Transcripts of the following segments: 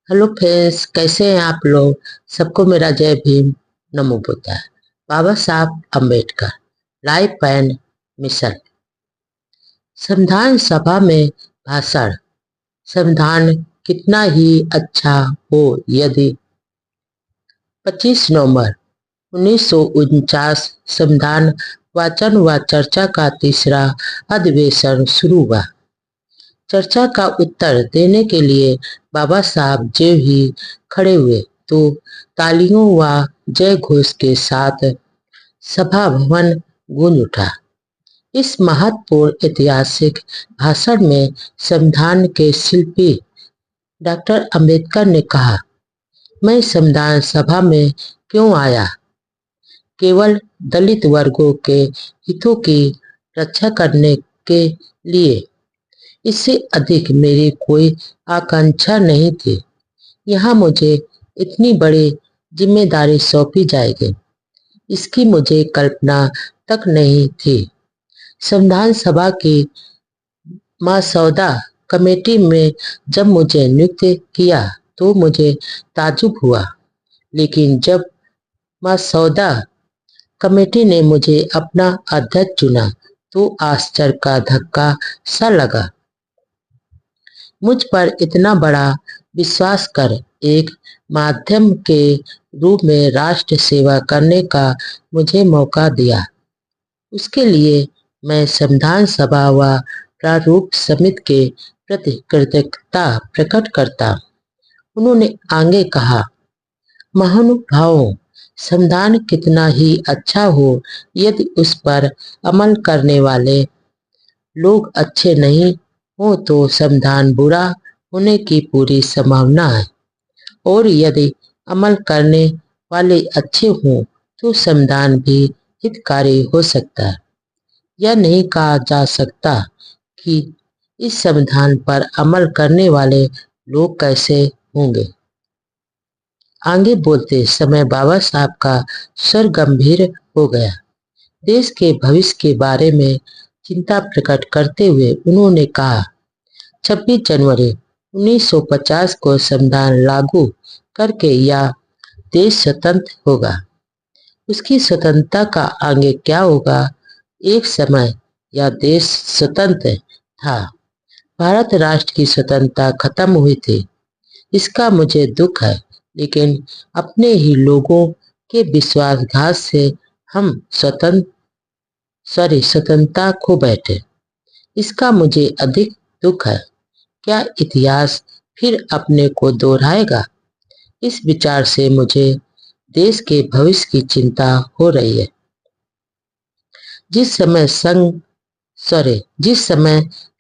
Hello friends, कैसे हैं आप लोग। सबको मेरा जय भीम, नमो बुद्धाय। बाबा Saheb Ambedkar life and mission. संविधान सभा में भाषण। संविधान कितना ही अच्छा हो यदि 25 नवंबर 1949 संविधान वाचन व चर्चा का तीसरा अधिवेशन शुरू हुआ। चर्चा का उत्तर देने के लिए बाबा साहब जब ही खड़े हुए तो तालियों व जय घोष के साथ सभा भवन गूंज उठा। इस महत्वपूर्ण ऐतिहासिक भाषण में संविधान के शिल्पी डॉक्टर अंबेडकर ने कहा, मैं संविधान सभा में क्यों आया? केवल दलित वर्गों के हितों की रक्षा करने के लिए। इससे अधिक मेरी कोई आकांक्षा नहीं थी। यहाँ मुझे इतनी बड़ी जिम्मेदारी सौंपी जाएगी, इसकी मुझे कल्पना तक नहीं थी। संविधान सभा की मसौदा कमेटी में जब मुझे नियुक्त किया तो मुझे ताज्जुब हुआ, लेकिन जब मसौदा कमेटी ने मुझे अपना अध्यक्ष चुना तो आश्चर्य का धक्का सा लगा। मुझ पर इतना बड़ा विश्वास कर एक माध्यम के रूप में राष्ट्र सेवा करने का मुझे मौका दिया, उसके लिए मैं संविधान सभा व प्रारूप समिति के प्रति कृतज्ञता प्रकट करता। उन्होंने आगे कहा, महानुभावों, संविधान कितना ही अच्छा हो यदि उस पर अमल करने वाले लोग अच्छे नहीं हो तो संविधान बुरा होने की पूरी संभावना है, और यदि अमल करने वाले अच्छे हों तो संविधान भी हितकारी हो सकता है। यह नहीं कहा जा सकता कि इस संविधान पर अमल करने वाले लोग कैसे होंगे। आगे बोलते समय बाबा साहब का स्वर गंभीर हो गया। देश के भविष्य के बारे में चिंता प्रकट करते हुए उन्होंने कहा, 26 जनवरी 1950 को संविधान लागू करके यह देश स्वतंत्र होगा। उसकी स्वतंत्रता का आगे क्या होगा? एक समय यह देश स्वतंत्र था। भारत राष्ट्र की स्वतंत्रता खत्म हुई थी। इसका मुझे दुख है, लेकिन अपने ही लोगों के विश्वासघात से हम स्वतंत्रता खो बैठे। इसका मुझे अधिक दुख है। क्या इतिहास फिर अपने को दोहराएगा? इस विचार से मुझे देश के भविष्य की चिंता हो रही है। जिस समय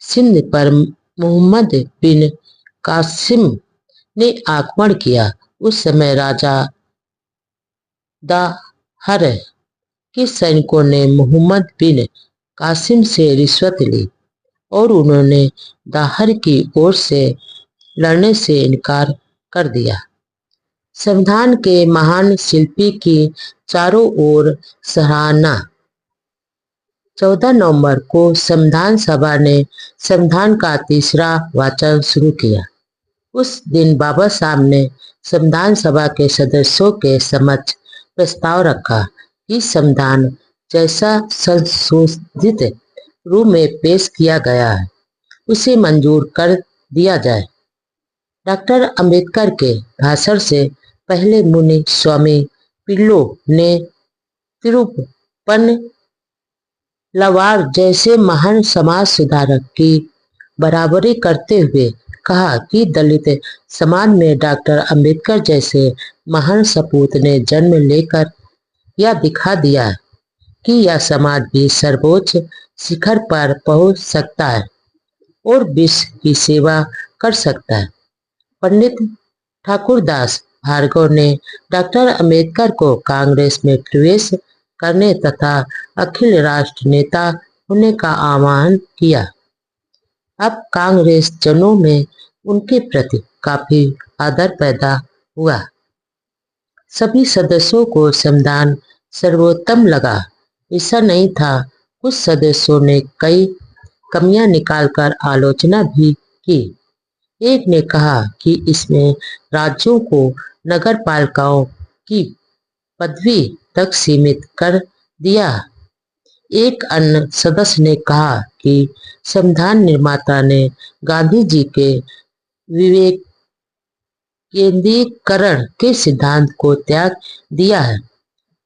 सिंध पर मोहम्मद बिन कासिम ने आक्रमण किया, उस समय राजा दाहर के सैनिकों ने मोहम्मद बिन कासिम से रिश्वत ली और उन्होंने दाहर की ओर से लड़ने से इनकार कर दिया। संविधान के महान शिल्पी की चारों ओर सराहना। 14 नवंबर को संविधान सभा ने संविधान का तीसरा वाचन शुरू किया। उस दिन बाबा साहब ने संविधान सभा के सदस्यों के समक्ष प्रस्ताव रखा कि संविधान जैसा संशोधित रूप में पेश किया गया है उसे मंजूर कर दिया जाए। डॉक्टर अंबेडकर के भाषण से पहले मुनि स्वामी पिल्लो ने तिरुपन लवार जैसे महान समाज सुधारक की बराबरी करते हुए कहा कि दलित समाज में डॉक्टर अंबेडकर जैसे महान सपूत ने जन्म लेकर यह दिखा दिया कि यह समाज भी सर्वोच्च शिखर पर पहुंच सकता है और विश्व की सेवा कर सकता है। पंडित ठाकुरदास भार्गव ने डॉक्टर अंबेडकर को कांग्रेस में प्रवेश करने तथा अखिल राष्ट्र नेता होने का आह्वान किया। अब कांग्रेस जनों में उनके प्रति काफी आदर पैदा हुआ। सभी सदस्यों को संविधान सर्वोत्तम लगा। ऐसा नहीं था, कुछ सदस्यों ने कई कमियां निकालकर आलोचना भी की। एक ने कहा कि इसमें राज्यों को नगर पालिकाओं की पदवी तक सीमित कर दिया। एक अन्य सदस्य ने कहा कि संविधान निर्माता ने गांधी जी के विवेक केंद्रीकरण के सिद्धांत को त्याग दिया है।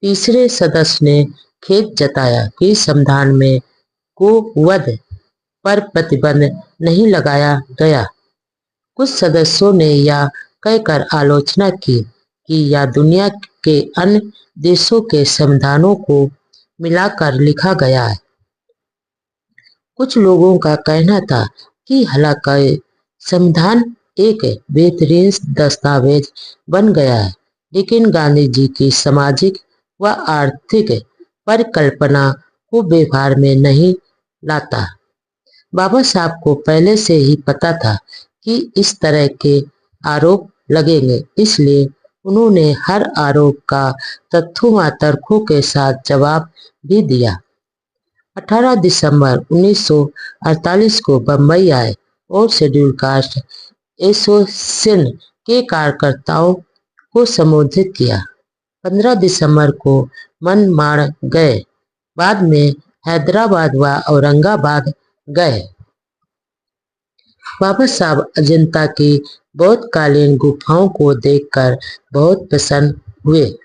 तीसरे सदस्य ने खेद जताया कि संविधान में गोवध पर प्रतिबंध नहीं लगाया गया। कुछ सदस्यों ने यह कहकर आलोचना की कि यह दुनिया के अन्य देशों के संविधानों को मिलाकर लिखा गया है। कुछ लोगों का कहना था कि हालांकि संविधान एक बेहतरीन दस्तावेज बन गया है, लेकिन गांधी जी की सामाजिक व आर्थिक परिकल्पना को व्यवहार में नहीं लाता। बाबा साहब को पहले से ही पता था कि इस तरह के आरोप लगेंगे, इसलिए उन्होंने हर आरोप का तथ्यों व तर्कों के साथ जवाब भी दिया। 18 दिसंबर 1948 को बंबई आए और शेड्यूल कास्ट एसोसिएशन के कार्यकर्ताओं को संबोधित किया। 15 दिसंबर को मनमाड़ गए। बाद में हैदराबाद व औरंगाबाद गए। बाबा साहब अजंता की बौद्धकालीन गुफाओं को देखकर बहुत प्रसन्न हुए।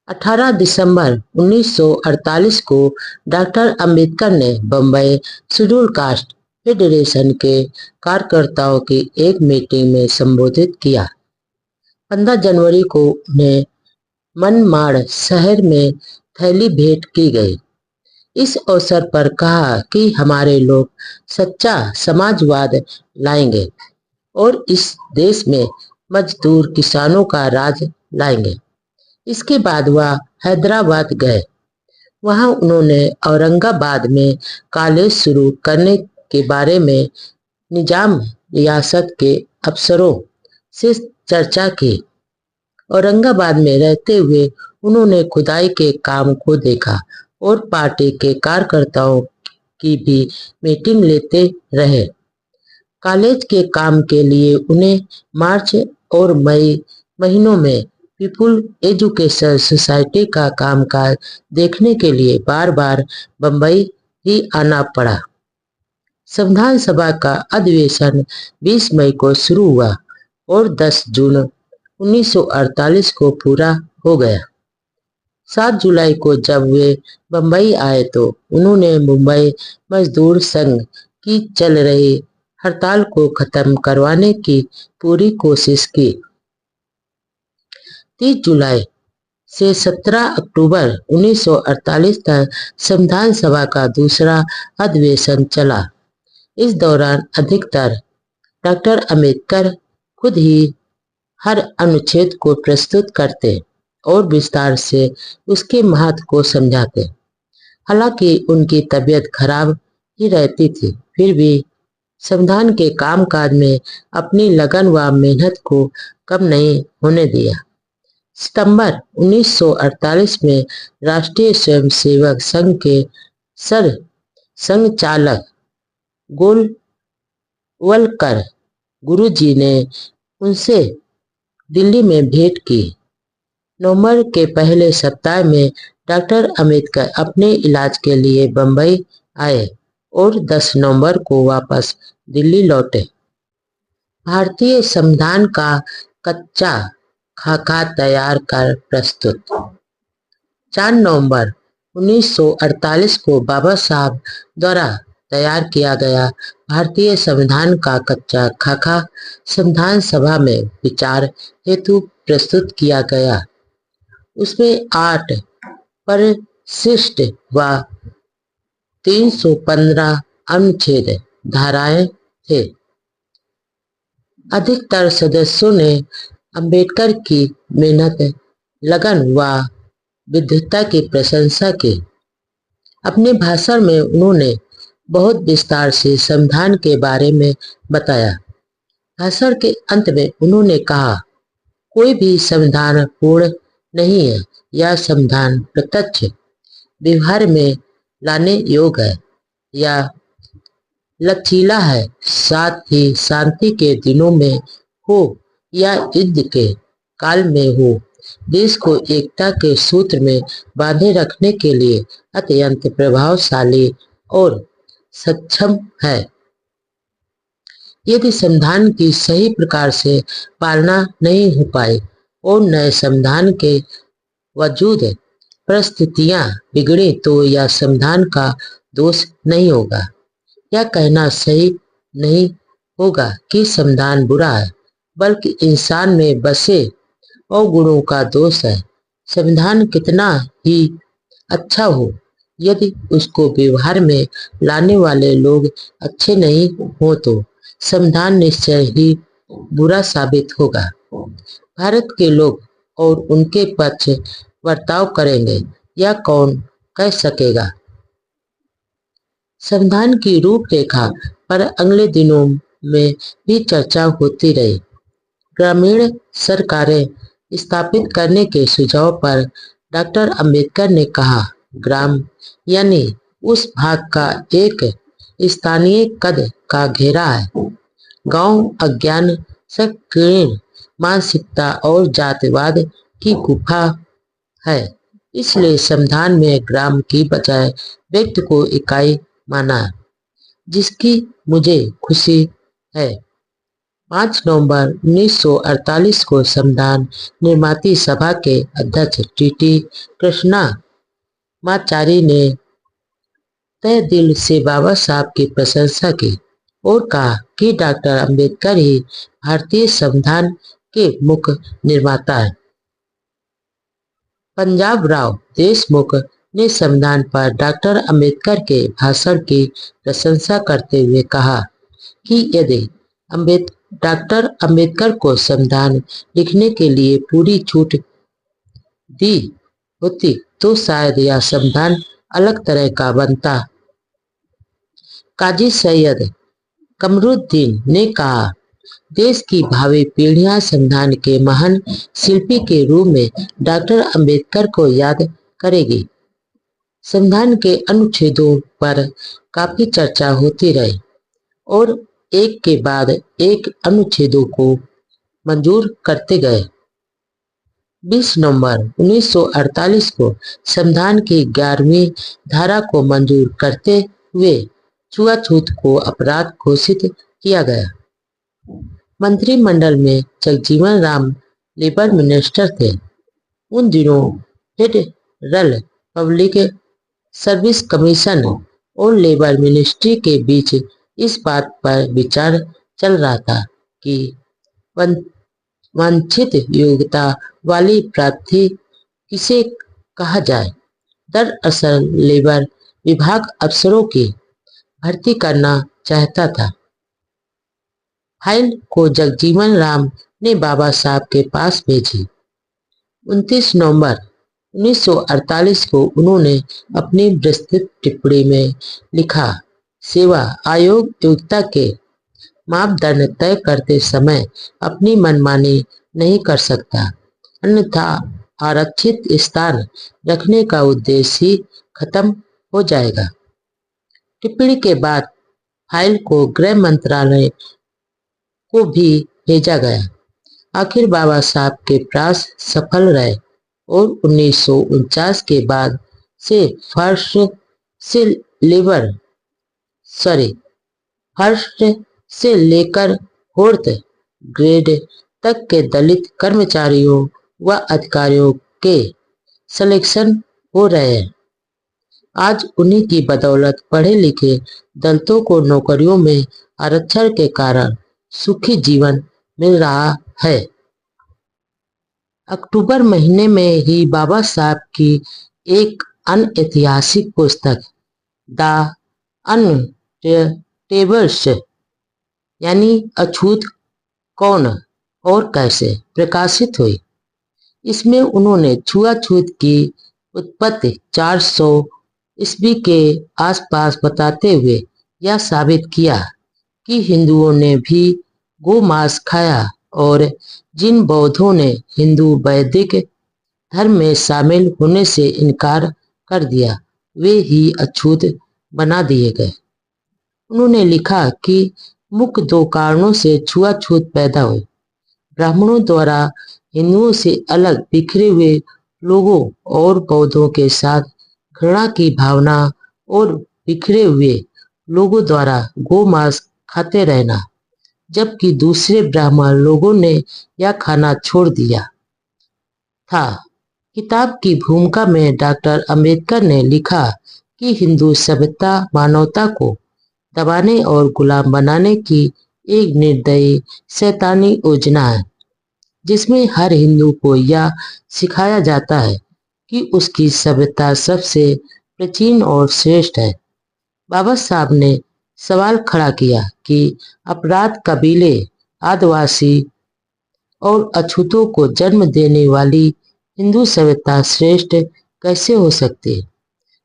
18 दिसंबर 1948 को डॉक्टर अंबेडकर ने बम्बई शेड्यूल कास्ट फेडरेशन के कार्यकर्ताओं की एक मीटिंग में संबोधित किया। 15 जनवरी को उन्हें मनमाड़ शहर में थैली भेंट की गई। इस अवसर पर कहा कि हमारे लोग सच्चा समाजवाद लाएंगे और इस देश में मजदूर किसानों का राज लाएंगे। इसके बाद वह हैदराबाद गए। वहां उन्होंने औरंगाबाद में कॉलेज शुरू करने के बारे में निजाम रियासत के अफसरों से चर्चा की। औरंगाबाद में रहते हुए उन्होंने खुदाई के काम को देखा और पार्टी के कार्यकर्ताओं की भी मीटिंग लेते रहे। कॉलेज के काम के लिए उन्हें मार्च और मई महीनों में पीपुल एजुकेशन सोसाइटी का कामकाज देखने के लिए बार बार बंबई ही आना पड़ा। संविधान सभा का अधिवेशन 20 मई को शुरू हुआ और 10 जून 1948 को पूरा हो गया। 7 जुलाई को जब वे बंबई आए तो उन्होंने मुंबई मजदूर संघ की चल रही हड़ताल को खत्म करवाने की पूरी कोशिश की। 30 जुलाई से 17 अक्टूबर 1948 तक संविधान सभा का दूसरा अधिवेशन चला। इस दौरान अधिकतर डॉक्टर अंबेडकर खुद ही हर अनुच्छेद को प्रस्तुत करते और विस्तार से उसके महत्व को समझाते। हालांकि उनकी तबीयत खराब ही रहती थी, फिर भी संविधान के कामकाज में अपनी लगन व मेहनत को कम नहीं होने दिया। सितंबर 1948 में राष्ट्रीय स्वयंसेवक संघ के सर संघचालक गोलवलकर गुरुजी ने उनसे दिल्ली में भेंट की। नवंबर के पहले सप्ताह में डॉक्टर अंबेडकर अपने इलाज के लिए बंबई आए और 10 नवंबर को वापस दिल्ली लौटे। भारतीय संविधान का कच्चा खाका तैयार कर प्रस्तुत। 4 नवंबर 1948 को बाबा साहब द्वारा तैयार किया गया भारतीय संविधान का कच्चा खाका संविधान सभा में विचार हेतु प्रस्तुत किया गया। उसमें 8 परिशिष्ट व 315 अनुच्छेद धाराएं थे। अधिकतर सदस्यों ने अंबेडकर की मेहनत, लगन व विद्वता की प्रशंसा की। अपने भाषण में उन्होंने बहुत विस्तार से संविधान के बारे में बताया। भाषण के अंत में उन्होंने कहा, कोई भी संविधान पूर्ण नहीं है। यह संविधान प्रत्यक्ष व्यवहार में लाने योग्य है। यह लचीला है, साथ ही शांति के दिनों में हो या युद्ध के काल में हो, देश को एकता के सूत्र में बांधे रखने के लिए अत्यंत प्रभावशाली और सक्षम है। यदि संविधान की सही प्रकार से पालना नहीं हो पाए और नए संविधान के वजूद परिस्थितियां बिगड़ी तो यह संविधान का दोष नहीं होगा। यह कहना सही नहीं होगा कि संविधान बुरा है, बल्कि इंसान में बसे अवगुणों का दोष है। संविधान कितना ही अच्छा हो, यदि उसको व्यवहार में लाने वाले लोग अच्छे नहीं हो तो संविधान निश्चय ही बुरा साबित होगा। भारत के लोग और उनके पक्ष बर्ताव करेंगे, यह कौन कह सकेगा। संविधान की रूपरेखा पर अगले दिनों में भी चर्चा होती रही। ग्रामीण सरकारें स्थापित करने के सुझाव पर डॉक्टर अंबेडकर ने कहा, ग्राम यानी उस भाग का एक स्थानीय कद का घेरा है। गांव अज्ञान, संकीर्ण मानसिकता और जातिवाद की गुफा है। इसलिए संविधान में ग्राम की बजाय व्यक्ति को इकाई माना, जिसकी मुझे खुशी है। 5 नवंबर 1948 को संविधान निर्माती सभा के अध्यक्ष टी.टी. कृष्णमाचारी ने तहे दिल से बाबा साहब की प्रशंसा की और कहा कि डॉक्टर अंबेडकर ही भारतीय संविधान के मुख्य निर्माता हैं। पंजाब राव देशमुख ने संविधान पर डॉक्टर अंबेडकर के भाषण की प्रशंसा करते हुए कहा कि यदि डॉक्टर अंबेडकर को संविधान लिखने के लिए पूरी छूट दी होती तो शायद यह संविधान अलग तरह का बनता। काजी सैयद कमरुद्दीन ने कहा, देश की भावी पीढ़ियां संविधान के महान शिल्पी के रूप में डॉक्टर अंबेडकर को याद करेगी। संविधान के अनुच्छेदों पर काफी चर्चा होती रही और एक के बाद एक अनुच्छेदों को मंजूर करते गए। 20 नवंबर 1948 को संविधान की 11वीं धारा को मंजूर करते हुए छुआछूत को अपराध घोषित किया गया। मंत्रिमंडल में जगजीवन राम लेबर मिनिस्टर थे। उन दिनों फेडरल पब्लिक सर्विस कमीशन और लेबर मिनिस्ट्री के बीच इस बात पर विचार चल रहा था कि वांछित योग्यता वाली प्रार्थी किसे कहा जाए। दरअसल लेबर विभाग अफसरों की भर्ती करना चाहता था। फाइल को जगजीवन राम ने बाबा साहब के पास भेजी। 29 नवंबर 1948 को उन्होंने अपनी विस्तृत टिप्पणी में लिखा, सेवा आयोग योग्यता के मापदंड तय करते समय अपनी मनमानी नहीं कर सकता, अन्यथा आरक्षित स्थान रखने का उद्देश्य ही खत्म हो जाएगा। टिप्पणी के बाद फाइल को गृह मंत्रालय को भी भेजा गया। आखिर बाबा साहब के प्रयास सफल रहे और 1949 के बाद से फर्स्ट से लेकर फोर्थ ग्रेड तक के दलित कर्मचारियों व अधिकारियों के सिलेक्शन हो रहे हैं। आज उन्हीं की बदौलत पढ़े लिखे दलितों को नौकरियों में आरक्षण के कारण सुखी जीवन मिल रहा है। अक्टूबर महीने में ही बाबा साहब की एक अनऐतिहासिक पुस्तक द अनटेबल्स यानी अछूत कौन और कैसे प्रकाशित हुई। इसमें उन्होंने छुआछूत की उत्पत्ति 400 ईस्वी के आसपास बताते हुए यह साबित किया कि हिंदुओं ने भी गोमांस खाया और जिन बौद्धों ने हिंदू वैदिक धर्म में शामिल होने से इनकार कर दिया वे ही अछूत बना दिए गए। उन्होंने लिखा कि मुख्य दो कारणों से छुआछूत पैदा हुई। ब्राह्मणों द्वारा हिंदुओं से अलग बिखरे हुए लोगों और बौद्धों के साथ घृणा की भावना और बिखरे हुए लोगों द्वारा गोमांस खाते रहना, जबकि दूसरे ब्राह्मण लोगों ने यह खाना छोड़ दिया था। किताब की भूमिका में डॉक्टर अंबेडकर ने लिखा कि हिंदू सभ्यता मानवता को दबाने और गुलाम बनाने की एक निर्दयी शैतानी योजना है, जिसमें हर हिंदू को यह सिखाया जाता है कि उसकी सभ्यता सबसे प्राचीन और श्रेष्ठ है। बाबा साहब ने सवाल खड़ा किया कि अपराध, कबीले, आदिवासी और अछूतों को जन्म देने वाली हिंदू सभ्यता श्रेष्ठ कैसे हो सकती है।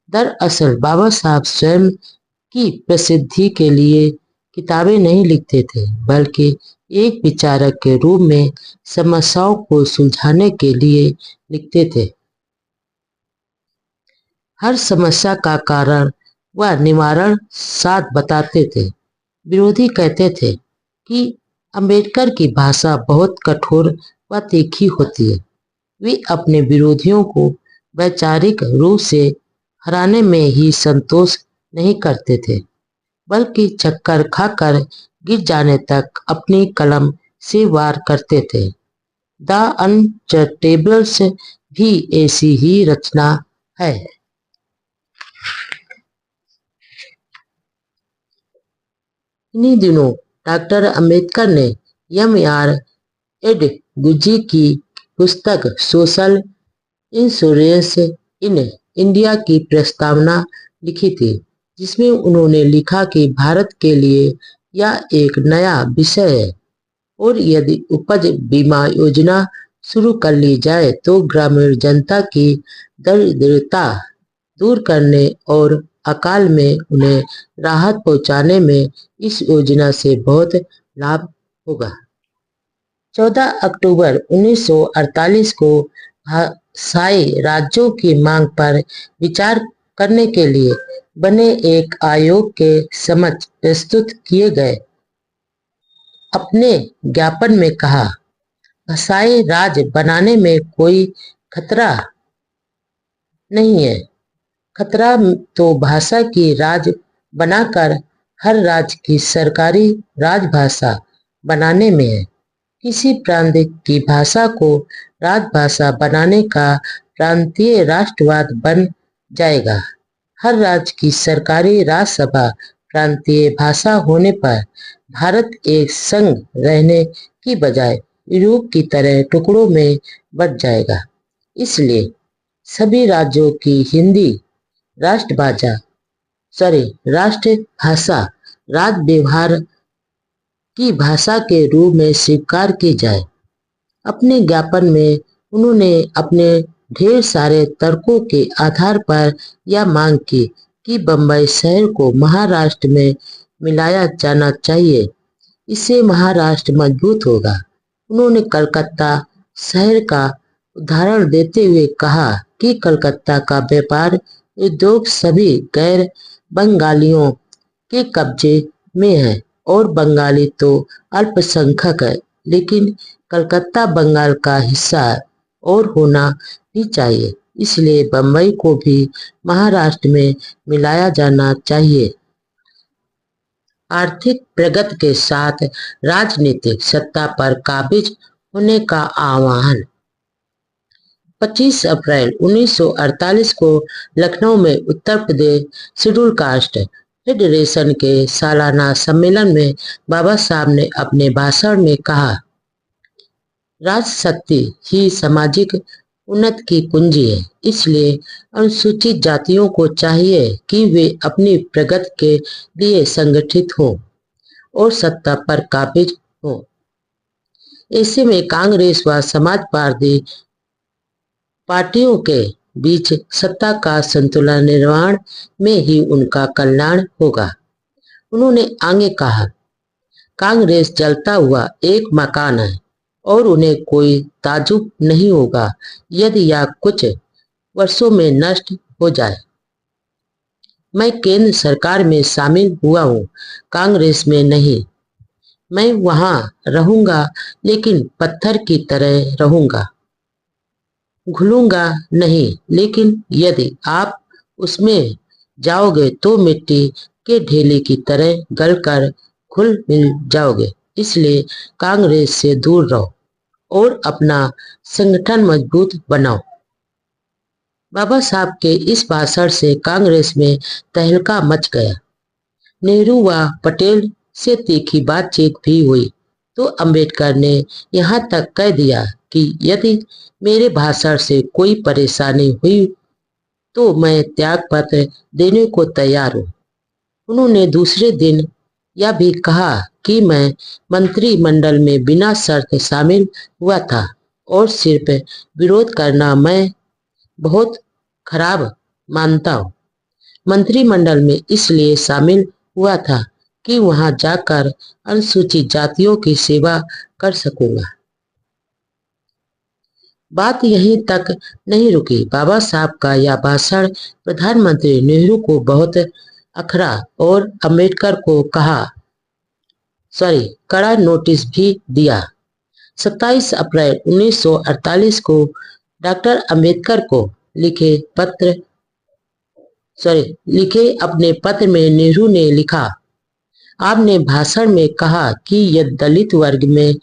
दरअसल बाबा साहब स्वयं की प्रसिद्धि के लिए किताबें नहीं लिखते थे, बल्कि एक विचारक के रूप में समस्याओं को सुलझाने के लिए लिखते थे। हर समस्या का कारण व निवारण साथ बताते थे। विरोधी कहते थे कि अंबेडकर की भाषा बहुत कठोर व तीखी होती है। वे अपने विरोधियों को वैचारिक रूप से हराने में ही संतोष नहीं करते थे, बल्कि चक्कर खाकर गिर जाने तक अपनी कलम से वार करते थे। द अनचटेबल्स भी ऐसी ही रचना है। इन्हीं दिनों डॉक्टर अंबेडकर ने एम.आर. एडगुजी की पुस्तक सोशल इंश्योरेंस इन इंडिया की प्रस्तावना लिखी थी, जिसमें उन्होंने लिखा कि भारत के लिए यह एक नया विषय है और यदि उपज बीमा योजना शुरू कर ली जाए तो ग्रामीण जनता की दरिद्रता दूर करने और अकाल में उन्हें राहत पहुंचाने में इस योजना से बहुत लाभ होगा। 14 अक्टूबर 1948 को भाषाई राज्यों की मांग पर विचार करने के लिए बने एक आयोग के समक्ष प्रस्तुत किए गए अपने ज्ञापन में कहा, भाषाई राज बनाने में कोई खतरा नहीं है। खतरा तो भाषा की राज बनाकर हर राज्य की सरकारी राजभाषा बनाने में है। किसी प्रांत की भाषा को राजभाषा बनाने का प्रांतीय राष्ट्रवाद बन जाएगा। हर राज्य की सरकारी राजसभा प्रांतीय भाषा होने पर भारत एक संघ रहने की बजाय यूरोप की तरह टुकड़ों में बंट जाएगा। इसलिए सभी राज्यों की हिंदी राष्ट्रभाषा राज व्यवहार की भाषा के रूप में स्वीकार की जाए। अपने ज्ञापन में उन्होंने अपने ढेर सारे तर्कों के आधार पर यह मांग की कि बम्बई शहर को महाराष्ट्र में मिलाया जाना चाहिए। इससे महाराष्ट्र मजबूत होगा। उन्होंने कलकत्ता शहर का उदाहरण देते हुए कहा कि कलकत्ता का व्यापार उद्योग सभी गैर बंगालियों के कब्जे में है और बंगाली तो अल्पसंख्यक है, लेकिन कलकत्ता बंगाल का हिस्सा और होना भी चाहिए। इसलिए बम्बई को भी महाराष्ट्र में मिलाया जाना चाहिए। आर्थिक प्रगति के साथ राजनीतिक सत्ता पर काबिज होने का आह्वान। 25 अप्रैल 1948 को लखनऊ में Uttar Pradesh schedule caste federation के सालाना सम्मेलन में बाबा साहब ने अपने भाषण में कहा, राजशक्ति ही सामाजिक उन्नति की कुंजी है। इसलिए अनुसूचित जातियों को चाहिए कि वे अपनी प्रगति के लिए संगठित हों और सत्ता पर काबिज हों। ऐसे में कांग्रेस व समाजवादी पार्टियों के बीच सत्ता का संतुलन निर्माण में ही उनका कल्याण होगा। उन्होंने आगे कहा, कांग्रेस जलता हुआ एक मकान है और उन्हें कोई ताज्जुब नहीं होगा यदि यह कुछ वर्षों में नष्ट हो जाए। मैं केंद्र सरकार में शामिल हुआ हूँ, कांग्रेस में नहीं। मैं वहां रहूंगा, लेकिन पत्थर की तरह रहूंगा। घुलूंगा नहीं, लेकिन यदि आप उसमें जाओगे तो मिट्टी के ढेले की तरह गलकर घुल मिल जाओगे। इसलिए कांग्रेस से दूर रहो और अपना संगठन मजबूत बनाओ। बाबा साहब के इस भाषण से कांग्रेस में तहलका मच गया। नेहरू व पटेल से तीखी बातचीत भी हुई तो अंबेडकर ने यहाँ तक कह दिया कि यदि मेरे भाषण से कोई परेशानी हुई तो मैं त्याग पत्र देने को तैयार हूँ। उन्होंने दूसरे दिन यह भी कहा कि मैं मंत्रिमंडल में बिना शर्त शामिल हुआ था और सिर्फ विरोध करना मैं बहुत खराब मानता हूँ। मंत्रिमंडल में इसलिए शामिल हुआ था कि वहां जाकर अनुसूचित जातियों की सेवा कर सकूंगा। बात यहीं तक नहीं रुकी। बाबा साहब का यह भाषण प्रधानमंत्री नेहरू को बहुत अखरा और अंबेडकर को कड़ा नोटिस भी दिया। 27 अप्रैल 1948 को डॉक्टर अंबेडकर को लिखे अपने पत्र में नेहरू ने लिखा, आपने भाषण में कहा कि यदि दलित वर्ग में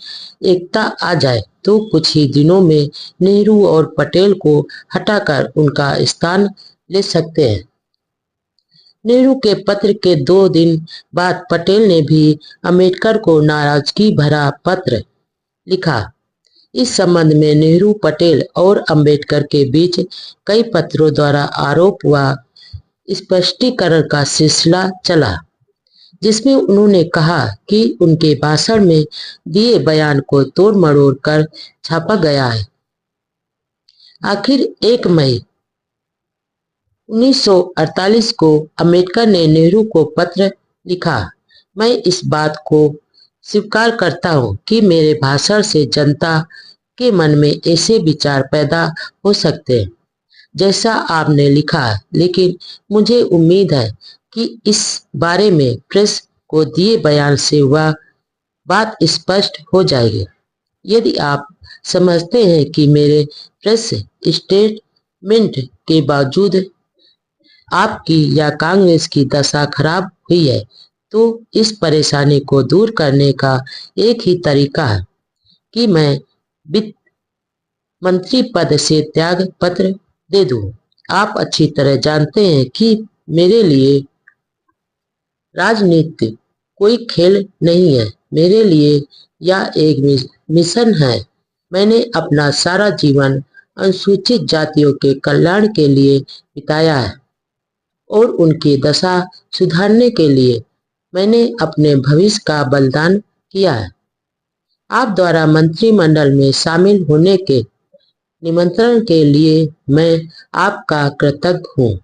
एकता आ जाए तो कुछ ही दिनों में नेहरू और पटेल को हटाकर उनका स्थान ले सकते हैं। नेहरू के पत्र के 2 दिन बाद पटेल ने भी अंबेडकर को नाराजगी भरा पत्र लिखा। इस संबंध में नेहरू, पटेल और अंबेडकर के बीच कई पत्रों द्वारा आरोप व स्पष्टीकरण का सिलसिला चला, जिसमें उन्होंने कहा कि उनके भाषण में दिए बयान को तोड़ मरोड़ कर छापा गया है। आखिर 1 मई 1948 को अंबेडकर ने नेहरू को पत्र लिखा, मैं इस बात को स्वीकार करता हूँ कि मेरे भाषण से जनता के मन में ऐसे विचार पैदा हो सकते हैं जैसा आपने लिखा, लेकिन मुझे उम्मीद है कि इस बारे में प्रेस को दिए बयान से वह बात स्पष्ट हो जाएगी। यदि आप समझते हैं कि मेरे प्रेस स्टेटमेंट के बावजूद आपकी या कांग्रेस की दशा खराब हुई है तो इस परेशानी को दूर करने का एक ही तरीका है कि मैं वित्त मंत्री पद से त्याग पत्र दे दूं। आप अच्छी तरह जानते हैं कि मेरे लिए राजनीति कोई खेल नहीं है। मेरे लिए यह एक मिशन है। मैंने अपना सारा जीवन अनुसूचित जातियों के कल्याण के लिए बिताया है और उनकी दशा सुधारने के लिए मैंने अपने भविष्य का बलिदान किया है। आप द्वारा मंत्रिमंडल में शामिल होने के निमंत्रण के लिए मैं आपका कृतज्ञ हूँ।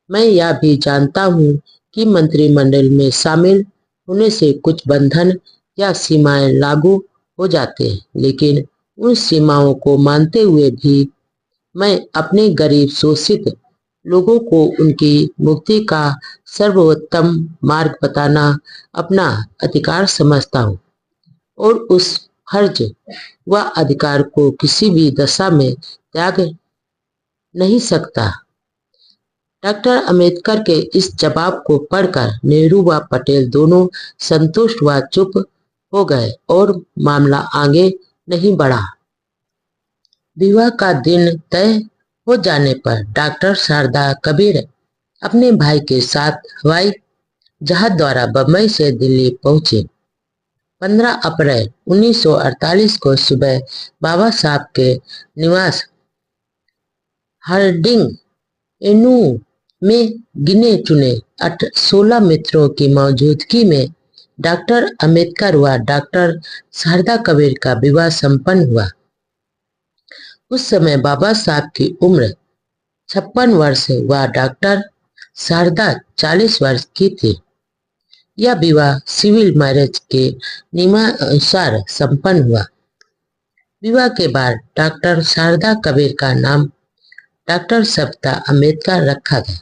मैं यह भी जानता हूँ कि मंत्रिमंडल में शामिल होने से कुछ बंधन या सीमाएं लागू हो जाते हैं, लेकिन उन सीमाओं को मानते हुए भी मैं अपने गरीब शोषित लोगों को उनकी मुक्ति का सर्वोत्तम मार्ग बताना अपना अधिकार समझता हूँ और उस फर्ज व अधिकार को किसी भी दशा में त्याग नहीं सकता। डॉक्टर अंबेडकर के इस जवाब को पढ़कर नेहरू व पटेल दोनों संतुष्ट व चुप हो गए और मामला आगे नहीं बढ़ा। विवाह का दिन तय हो जाने पर डॉक्टर शारदा कबीर अपने भाई के साथ हवाई जहाज द्वारा बम्बई से दिल्ली पहुंचे। 15 अप्रैल 1948 को सुबह बाबा साहब के निवास हार्डिंग एन्यू में गिने चुने 16 मित्रों की मौजूदगी में डॉक्टर अंबेडकर व डॉक्टर शारदा कबीर का विवाह संपन्न हुआ। उस समय बाबा साहब की उम्र 56 वर्ष व डॉक्टर शारदा 40 वर्ष की थी। यह विवाह सिविल मैरिज के नियमानुसार संपन्न हुआ। विवाह के बाद डॉक्टर शारदा कबीर का नाम डॉक्टर सविता अंबेडकर रखा गया।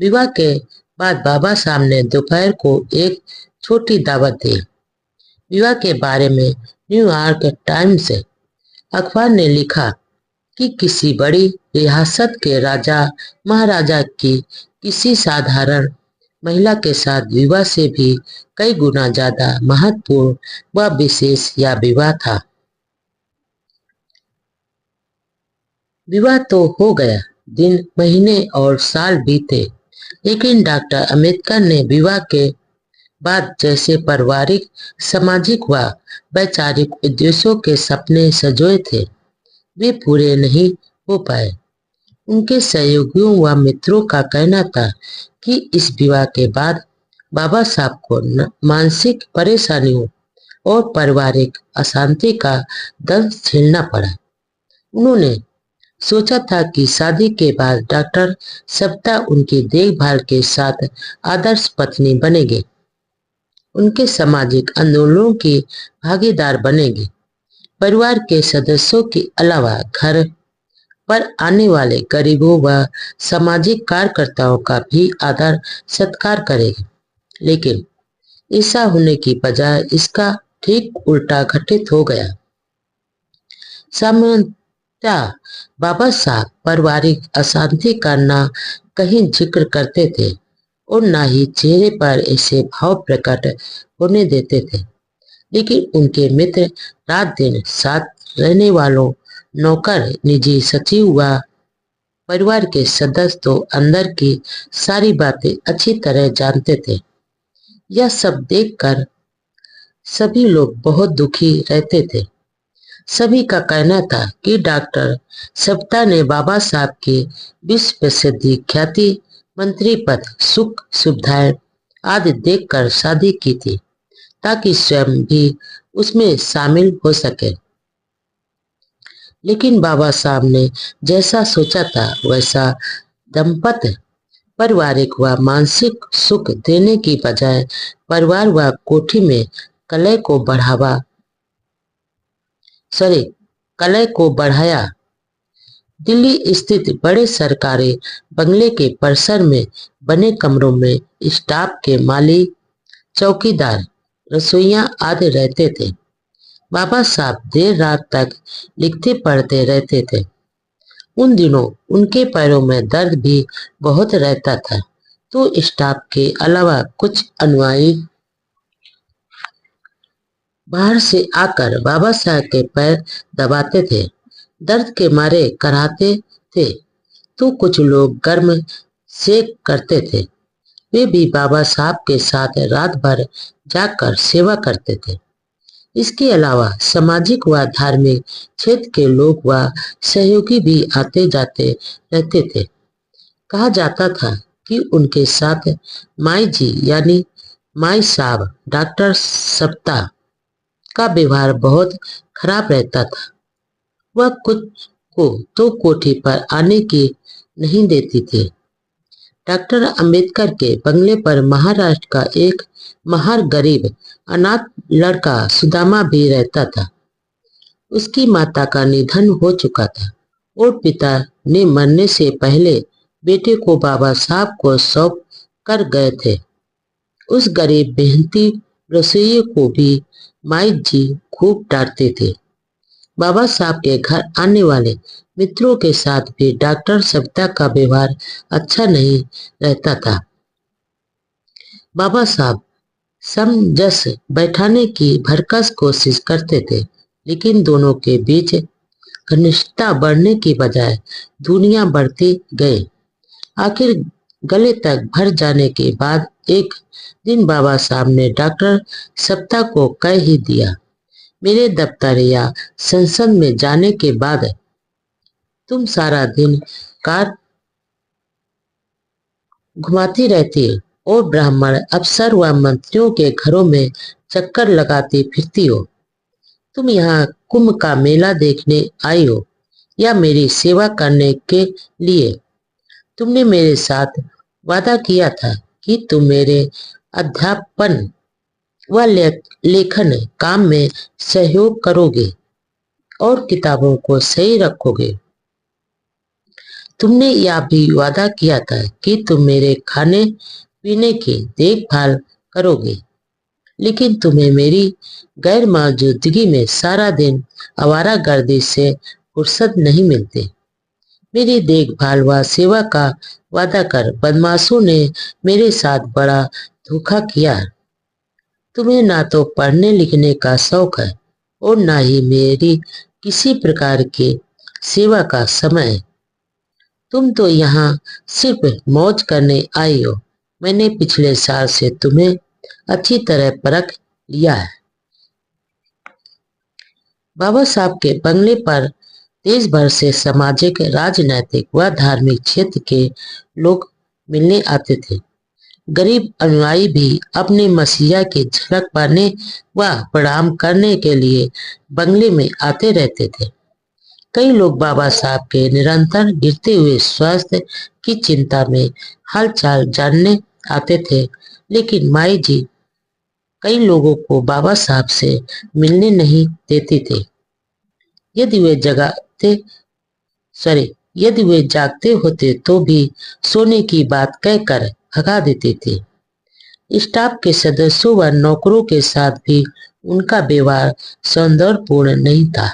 विवाह के बाद बाबा साहब ने दोपहर को एक छोटी दावत दी। विवाह के बारे में न्यूयॉर्क टाइम्स अखबार ने लिखा कि किसी बड़ी रियासत के राजा महाराजा की किसी साधारण महिला के साथ विवाह से भी कई गुना ज्यादा महत्वपूर्ण व विशेष यह विवाह था। विवाह तो हो गया, दिन महीने और साल बीते, लेकिन डॉक्टर अंबेडकर ने विवाह के बाद जैसे पारिवारिक, सामाजिक व वैचारिक उद्देश्यों के सपने सजोए थे, वे पूरे नहीं हो पाए। उनके सहयोगियों व मित्रों का कहना था कि इस विवाह के बाद बाबा साहब को मानसिक परेशानियों और पारिवारिक अशांति का दर्द झेलना पड़ा। उन्होंने सोचा था कि शादी के बाद डॉक्टर सविता उनकी देखभाल के साथ आदर्श पत्नी बनेगी, उनके सामाजिक आंदोलनों की भागीदार बनेगी, परिवार के सदस्यों के अलावा घर पर आने वाले गरीबों व सामाजिक कार्यकर्ताओं का भी आदर सत्कार करेगी। लेकिन ऐसा होने की बजाय इसका ठीक उल्टा घटित हो गया। सामान्यतः बाबा साहब पारिवारिक अशांति का न कहीं जिक्र करते थे और न ही चेहरे पर ऐसे भाव प्रकट होने देते थे, लेकिन उनके मित्र, रात दिन साथ रहने वालों, नौकर, निजी सचिव व परिवार के सदस्य तो अंदर की सारी बातें अच्छी तरह जानते थे। यह सब देखकर सभी लोग बहुत दुखी रहते थे। सभी का कहना था कि डॉक्टर सविता ने बाबा साहब की विश्व प्रसिद्ध ख्याति, मंत्री पद, सुख सुविधाएं आदि देखकर शादी की थी ताकि स्वयं भी उसमें शामिल हो सके। लेकिन बाबा साहब ने जैसा सोचा था वैसा दंपत्ति पारिवारिक व मानसिक सुख देने की बजाय परिवार व कोठी में कलह को बढ़ाया। दिल्ली स्थित बड़े सरकारी बंगले के परिसर में बने कमरों में स्टाफ के माली, चौकीदार, रसोइया आदि रहते थे। बाबा साहब देर रात तक लिखते पढ़ते रहते थे। उन दिनों उनके पैरों में दर्द भी बहुत रहता था, तो स्टाफ के अलावा कुछ अनुयायी बाहर से आकर बाबा साहब के पैर दबाते थे, दर्द के मारे कराहते थे, तो कुछ लोग गर्म सेक करते थे। वे भी बाबा साहब के साथ रात भर जाकर सेवा करते थे। इसके अलावा सामाजिक व धार्मिक क्षेत्र के लोग व सहयोगी भी आते जाते रहते थे। कहा जाता था कि उनके साथ माई जी यानी माई साहब डॉक्टर सविता का व्यवहार बहुत खराब रहता था। वह कुछ को तो कोठी पर आने की नहीं देती थी। डॉक्टर अंबेडकर के बंगले पर महाराष्ट्र का एक महार गरीब अनाथ लड़का सुदामा भी रहता था। उसकी माता का निधन हो चुका था और पिता ने मरने से पहले बेटे को बाबा साहब को सौंप कर गए थे। उस गरीब मेहनती रसोइये को भी माई जी खूब डांटते थे। बाबा साहब के घर आने वाले मित्रों के साथ भी डॉक्टर सविता का व्यवहार अच्छा नहीं रहता था। बाबा साहब समंजस बैठाने की भरकस कोशिश करते थे, लेकिन दोनों के बीच घनिष्ठता बढ़ने की बजाय दूरियां बढ़ती गई। आखिर गले तक भर जाने के बाद एक दिन बाबा साहब ने डॉक्टर सविता को कह ही दिया, मेरे दफ्तर या संसद में जाने के बाद तुम सारा दिन कार घुमाती रहती और ब्राह्मण अफसर व मंत्रियों के घरों में चक्कर लगाती फिरती हो। तुम यहाँ कुंभ का मेला देखने आई हो या मेरी सेवा करने के लिए? तुमने मेरे साथ वादा किया था कि तुम मेरे अध्यापन व लेखन काम में सहयोग करोगे और किताबों को सही रखोगे। तुमने यह भी वादा किया था कि तुम मेरे खाने पीने की देखभाल करोगे, लेकिन तुम्हें मेरी गैर मौजूदगी में सारा दिन आवारागर्दी से फुर्सत नहीं मिलती। मेरी देखभाल व सेवा का वादा कर बदमाशों ने मेरे साथ बड़ा धोखा किया। तुम्हें ना तो पढ़ने लिखने का शौक है और ना ही मेरी किसी प्रकार की सेवा का समय है। तुम तो यहाँ सिर्फ मौज करने आई हो। मैंने पिछले साल से तुम्हें अच्छी तरह परख लिया है। बाबा साहब के बंगले पर देश भर से सामाजिक, राजनैतिक व धार्मिक क्षेत्र के लोग मिलने आते थे। गरीब अनुयायी भी अपने मसीहा की झलक पाने व प्रणाम करने के लिए बंगले में आते रहते थे। कई लोग बाबा साहब के निरंतर गिरते हुए स्वास्थ्य की चिंता में हालचाल जानने आते थे, लेकिन माई जी कई लोगों को बाबा साहब से मिलने नहीं देती थी। यदि वे जगाते सॉरी यदि वे जागते होते तो भी सोने की बात कहकर भगा देते थे। स्टाफ के सदस्यों व नौकरों के साथ भी उनका व्यवहार सौंदर्यपूर्ण नहीं था।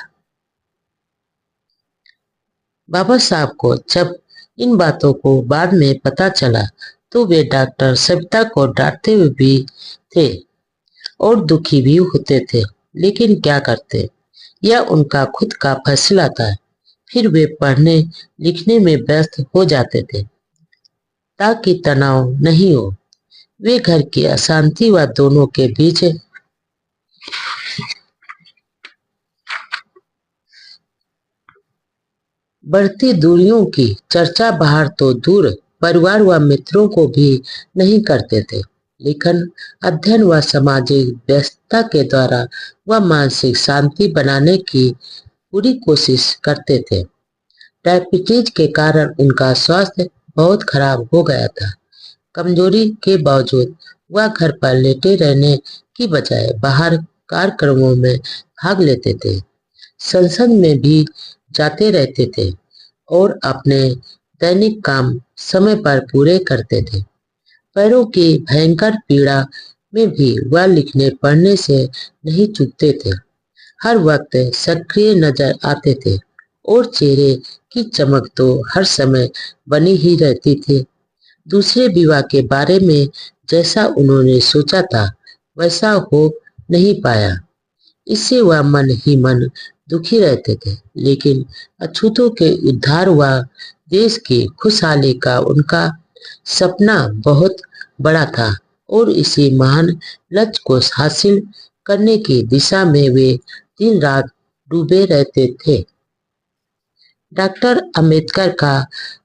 बाबा साहब को जब इन बातों को बाद में पता चला तो वे डॉक्टर सविता को डांटते हुए भी थे और दुखी भी होते थे, लेकिन क्या करते, यह उनका खुद का फैसला था। फिर वे पढ़ने लिखने में व्यस्त हो जाते थे ताकि तनाव नहीं हो। वे घर की अशांति व दोनों के बीच बढ़ती दूरियों की चर्चा बाहर तो दूर परिवार व मित्रों को भी नहीं करते थे, लेकिन अध्ययन व सामाजिक व्यस्तता के द्वारा वह मानसिक शांति बनाने की पूरी कोशिश करते थे। डायबिटीज के कारण उनका स्वास्थ्य बहुत खराब हो गया था। कमजोरी के बावजूद वह घर पर लेटे रहने की बजाय बाहर कार्यक्रमों में भाग लेते थे, संसद में भी जाते रहते थे और अपने दैनिक काम समय पर पूरे करते थे। पैरों की भयंकर पीड़ा में भी वह लिखने पढ़ने से नहीं चूकते थे। हर वक्त सक्रिय नजर आते थे और चेहरे की चमक तो हर समय बनी ही रहती थी। दूसरे विवाह के बारे में जैसा उन्होंने सोचा था वैसा हो नहीं पाया। इससे वह मन ही मन दुखी रहते थे, लेकिन अछूतों के उद्धार व देश की खुशहाली का उनका सपना बहुत बड़ा था और इसी महान लक्ष्य को हासिल करने की दिशा में वे दिन रात डूबे रहते थे। डॉक्टर अंबेडकर का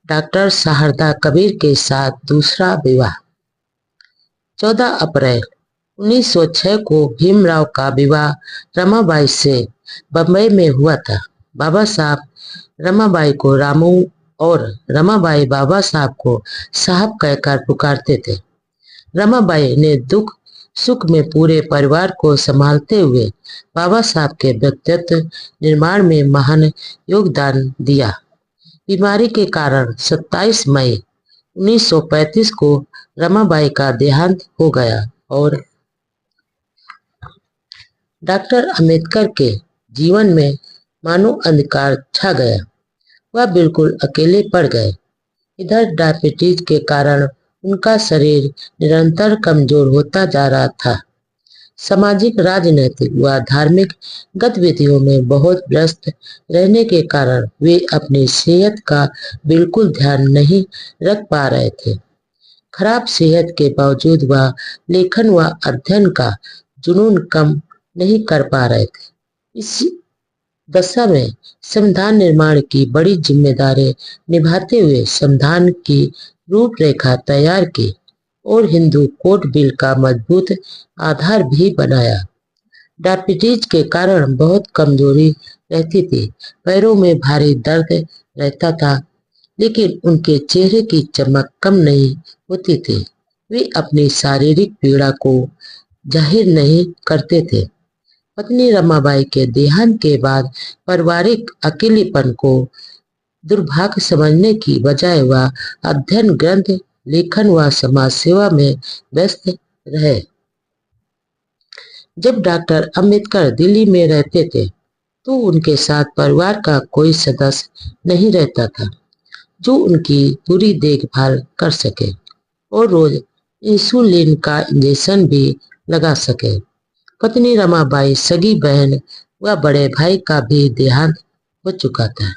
डॉक्टर शारदा कबीर के साथ दूसरा विवाह। 14 अप्रैल 1906 को भीमराव का विवाह रमाबाई से बम्बई में हुआ था। बाबा साहब रमाबाई को रामू और रमाबाई बाबा साहब को साहब कहकर पुकारते थे। रमाबाई ने दुख सुख में पूरे परिवार को संभालते हुए बाबा साहब के व्यक्तित्व निर्माण में महान योगदान दिया। बीमारी के कारण 27 मई 1935 को रमाबाई का देहांत हो गया और डॉक्टर अंबेडकर के जीवन में मानो अंधकार छा गया। वह बिल्कुल अकेले पड़ गए। इधर डायबिटीज के कारण उनका शरीर निरंतर कमजोर होता जा रहा था। सामाजिक, राजनैतिक व धार्मिक गतिविधियों में बहुत व्यस्त रहने के कारण वे अपनी सेहत का बिल्कुल ध्यान नहीं रख पा रहे थे। खराब सेहत के बावजूद वह लेखन व अध्ययन का जुनून कम नहीं कर पा रहे थे। इस दशा में संविधान निर्माण की बड़ी जिम्मेदारी निभाते हुए संविधान की रूपरेखा तैयार की और हिंदू कोड बिल का मजबूत आधार भी बनाया। डायबिटीज के कारण बहुत कमजोरी रहती थी, पैरों में भारी दर्द रहता था, लेकिन उनके चेहरे की चमक कम नहीं होती थी। वे अपनी शारीरिक पीड़ा को जाहिर नहीं करते थे। पत्नी रमाबाई के देहांत के बाद पारिवारिक अकेलेपन को दुर्भाग्य समझने की बजाय वह अध्ययन, ग्रंथ लेखन व समाज सेवा में व्यस्त रहे। जब डॉक्टर अंबेडकर दिल्ली में रहते थे तो उनके साथ परिवार का कोई सदस्य नहीं रहता था जो उनकी पूरी देखभाल कर सके और रोज इंसुलिन का इंजेक्शन भी लगा सके। पत्नी रमाबाई, सगी बहन व बड़े भाई का भी देहांत हो चुका था।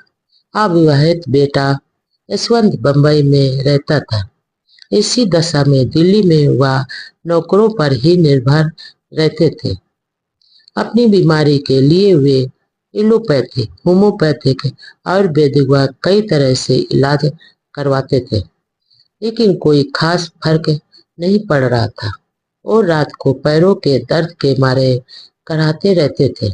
अविवाहित बेटा यशवंत बंबई में रहता था। इसी दशा में दिल्ली में वह नौकरों पर ही निर्भर रहते थे। अपनी बीमारी के लिए वे एलोपैथिक, होम्योपैथिक, आयुर्वेदिक व कई तरह से इलाज करवाते थे, लेकिन कोई खास फर्क नहीं पड़ रहा था और रात को पैरों के दर्द के मारे कराहते रहते थे।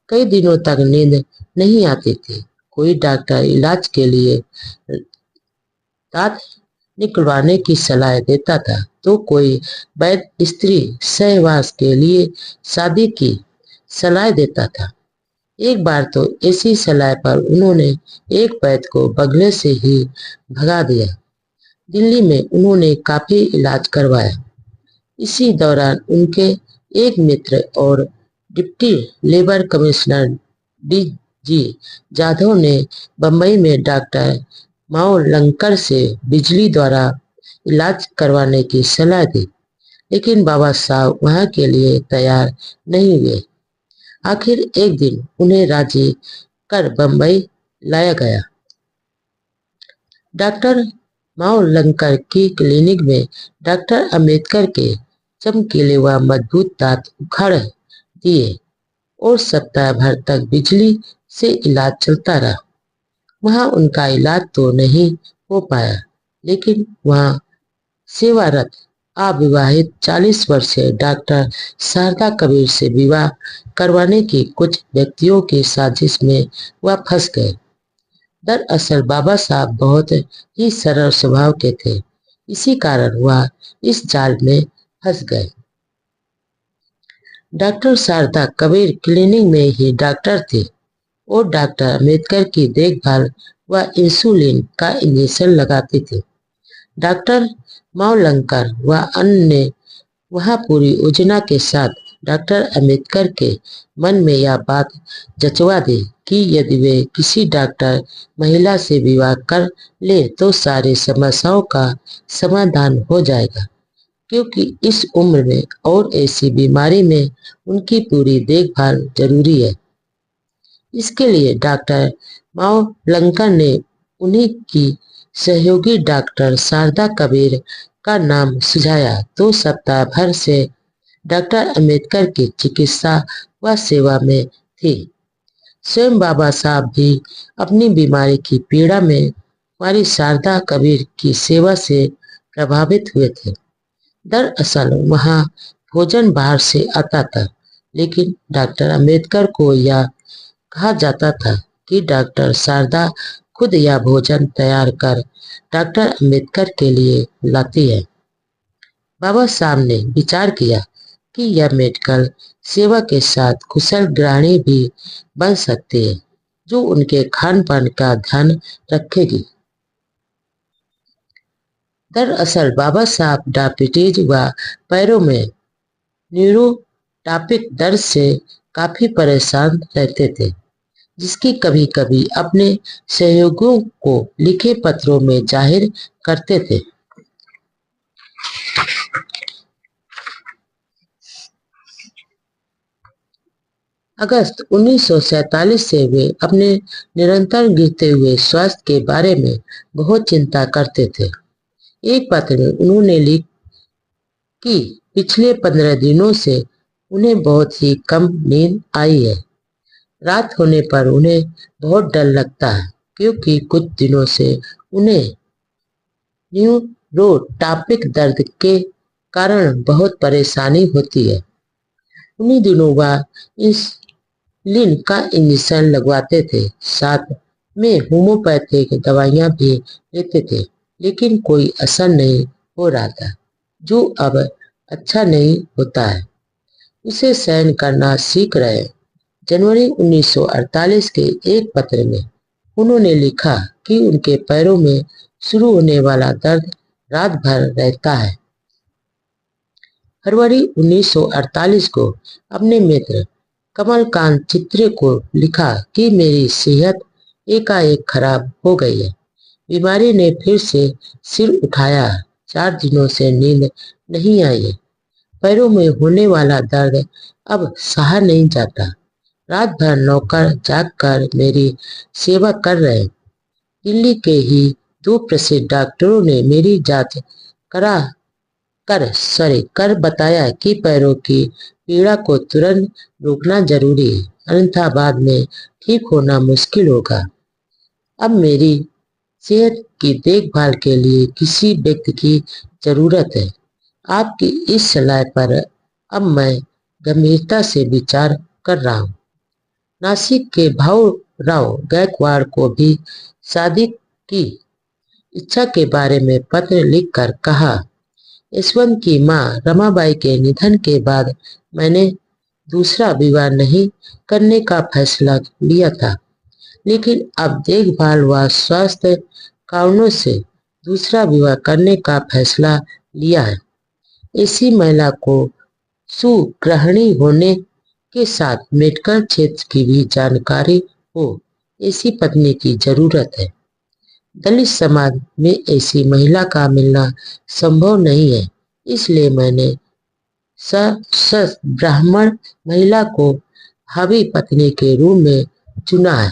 कई दिनों तक नींद नहीं आती थी। कोई डॉक्टर इलाज के लिए दांत निकलवाने की सलाह देता था तो कोई वैद्य स्त्री सहवास के लिए शादी की सलाह देता था। एक बार तो ऐसी सलाह पर उन्होंने एक वैद्य को बगले से ही भगा दिया। दिल्ली में उन्होंने काफी इलाज करवाया। इसी दौरान उनके एक मित्र और deputy labour commissioner D G Jadhav ने बंबई में डॉक्टर मावलंकर से बिजली द्वारा इलाज करवाने की सलाह दी, लेकिन बाबा साहब वहां के लिए तैयार नहीं हुए। आखिर एक दिन उन्हें राजी कर बंबई लाया गया। डॉक्टर मावलंकर की क्लिनिक में डॉक्टर अंबेडकर के चमकीले व मजबूत दांत उखाड़ दिए और सप्ताह भर तक बिजली से इलाज चलता रहा। वहां उनका इलाज तो नहीं हो पाया, लेकिन वहां सेवारत अविवाहित 40 वर्षीय डॉक्टर शारदा कबीर से विवाह करवाने की कुछ व्यक्तियों की साजिश में वह फंस गए। दरअसल बाबा साहब बहुत ही सरल स्वभाव के थे, इसी कारण वह इस जाल में फंस गए। डॉक्टर शारदा कबीर क्लिनिक में ही डॉक्टर थे और डॉक्टर अंबेडकर की देखभाल व इंसुलिन का इंजेक्शन लगाते थे। डॉक्टर मावलंकर व अन्य ने वह पूरी योजना के साथ डॉक्टर अंबेडकर के मन में यह बात जचवा दी कि यदि वे किसी डॉक्टर महिला से विवाह कर ले तो सारी समस्याओं का समाधान हो जाएगा, क्योंकि इस उम्र में और ऐसी बीमारी में उनकी पूरी देखभाल जरूरी है। इसके लिए डॉक्टर मावलंकर ने उन्हीं की सहयोगी डॉक्टर शारदा कबीर का नाम सुझाया तो सप्ताह भर से डॉक्टर अंबेडकर की चिकित्सा व सेवा में थी। स्वयं बाबा साहब भी अपनी बीमारी की पीड़ा में हमारी शारदा कबीर की सेवा से प्रभावित हुए थे। दरअसल वहाँ भोजन बाहर से आता था, लेकिन डॉक्टर अंबेडकर को यह कहा जाता था कि डॉक्टर शारदा खुद यह भोजन तैयार कर डॉक्टर अंबेडकर के लिए लाती है। बाबा साहब ने विचार किया कि यह मेडिकल सेवा के साथ कुशल गृहिणी भी बन सकती है जो उनके खान पान का ध्यान रखेगी। दरअसल बाबा साहब डायबिटीज व पैरों में न्यूरोटॉपिक दर्द से काफी परेशान रहते थे, जिसकी कभी कभी अपने सहयोगियों को लिखे पत्रों में जाहिर करते थे। अगस्त 1947 से वे अपने निरंतर गिरते हुए स्वास्थ्य के बारे में बहुत चिंता करते थे। एक पत्र में उन्होंने लिखा कि पिछले 15 दिनों से उन्हें बहुत ही कम नींद आई है। रात होने पर उन्हें बहुत डर लगता है, क्योंकि कुछ दिनों से उन्हें न्यूरोटॉपिक दर्द के कारण बहुत परेशानी होती है। उन्हीं दिनों वह इंसुलिन का इंजेक्शन लगवाते थे, साथ में होम्योपैथिक दवाइयां भी लेते थे, लेकिन कोई असर नहीं हो रहा था। जो अब अच्छा नहीं होता है उसे सहन करना सीख रहे। जनवरी 1948 के एक पत्र में उन्होंने लिखा कि उनके पैरों में शुरू होने वाला दर्द रात भर रहता है। फरवरी 1948 को अपने मित्र कमलकांत चित्रे को लिखा कि मेरी सेहत एकाएक खराब हो गई है। बीमारी ने फिर से सिर उठाया। 4 दिनों से नींद नहीं आई है। पैरों में होने वाला दर्द अब सहा नहीं जाता। रात भर नौकर जागकर मेरी सेवा कर रहे। दिल्ली के ही 2 प्रसिद्ध डॉक्टरों ने मेरी जांच करा कर बताया कि पैरों की पीड़ा को तुरंत रोकना जरूरी है, अन्यथा बाद में ठीक होना मुश्किल होगा। अब मेरी सेहत की देखभाल के लिए किसी व्यक्ति की जरूरत है। आपकी इस सलाह पर अब मैं गंभीरता से विचार कर रहा हूँ। नासिक के भाऊराव गायकवाड़ को भी शादी की इच्छा के बारे में पत्र लिखकर कहा। यशवंत की मां रमाबाई के निधन के बाद मैंने दूसरा विवाह नहीं करने का फैसला लिया था, लेकिन अब देखभाल व स्वास्थ्य कारणों से दूसरा विवाह करने का फैसला लिया है। ऐसी महिला को सुगृहिणी होने के साथ मेडिकल क्षेत्र की भी जानकारी हो, ऐसी पत्नी की जरूरत है। दलित समाज में ऐसी महिला का मिलना संभव नहीं है, इसलिए मैंने सशस्त्र ब्राह्मण महिला को भावी पत्नी के रूप में चुना है।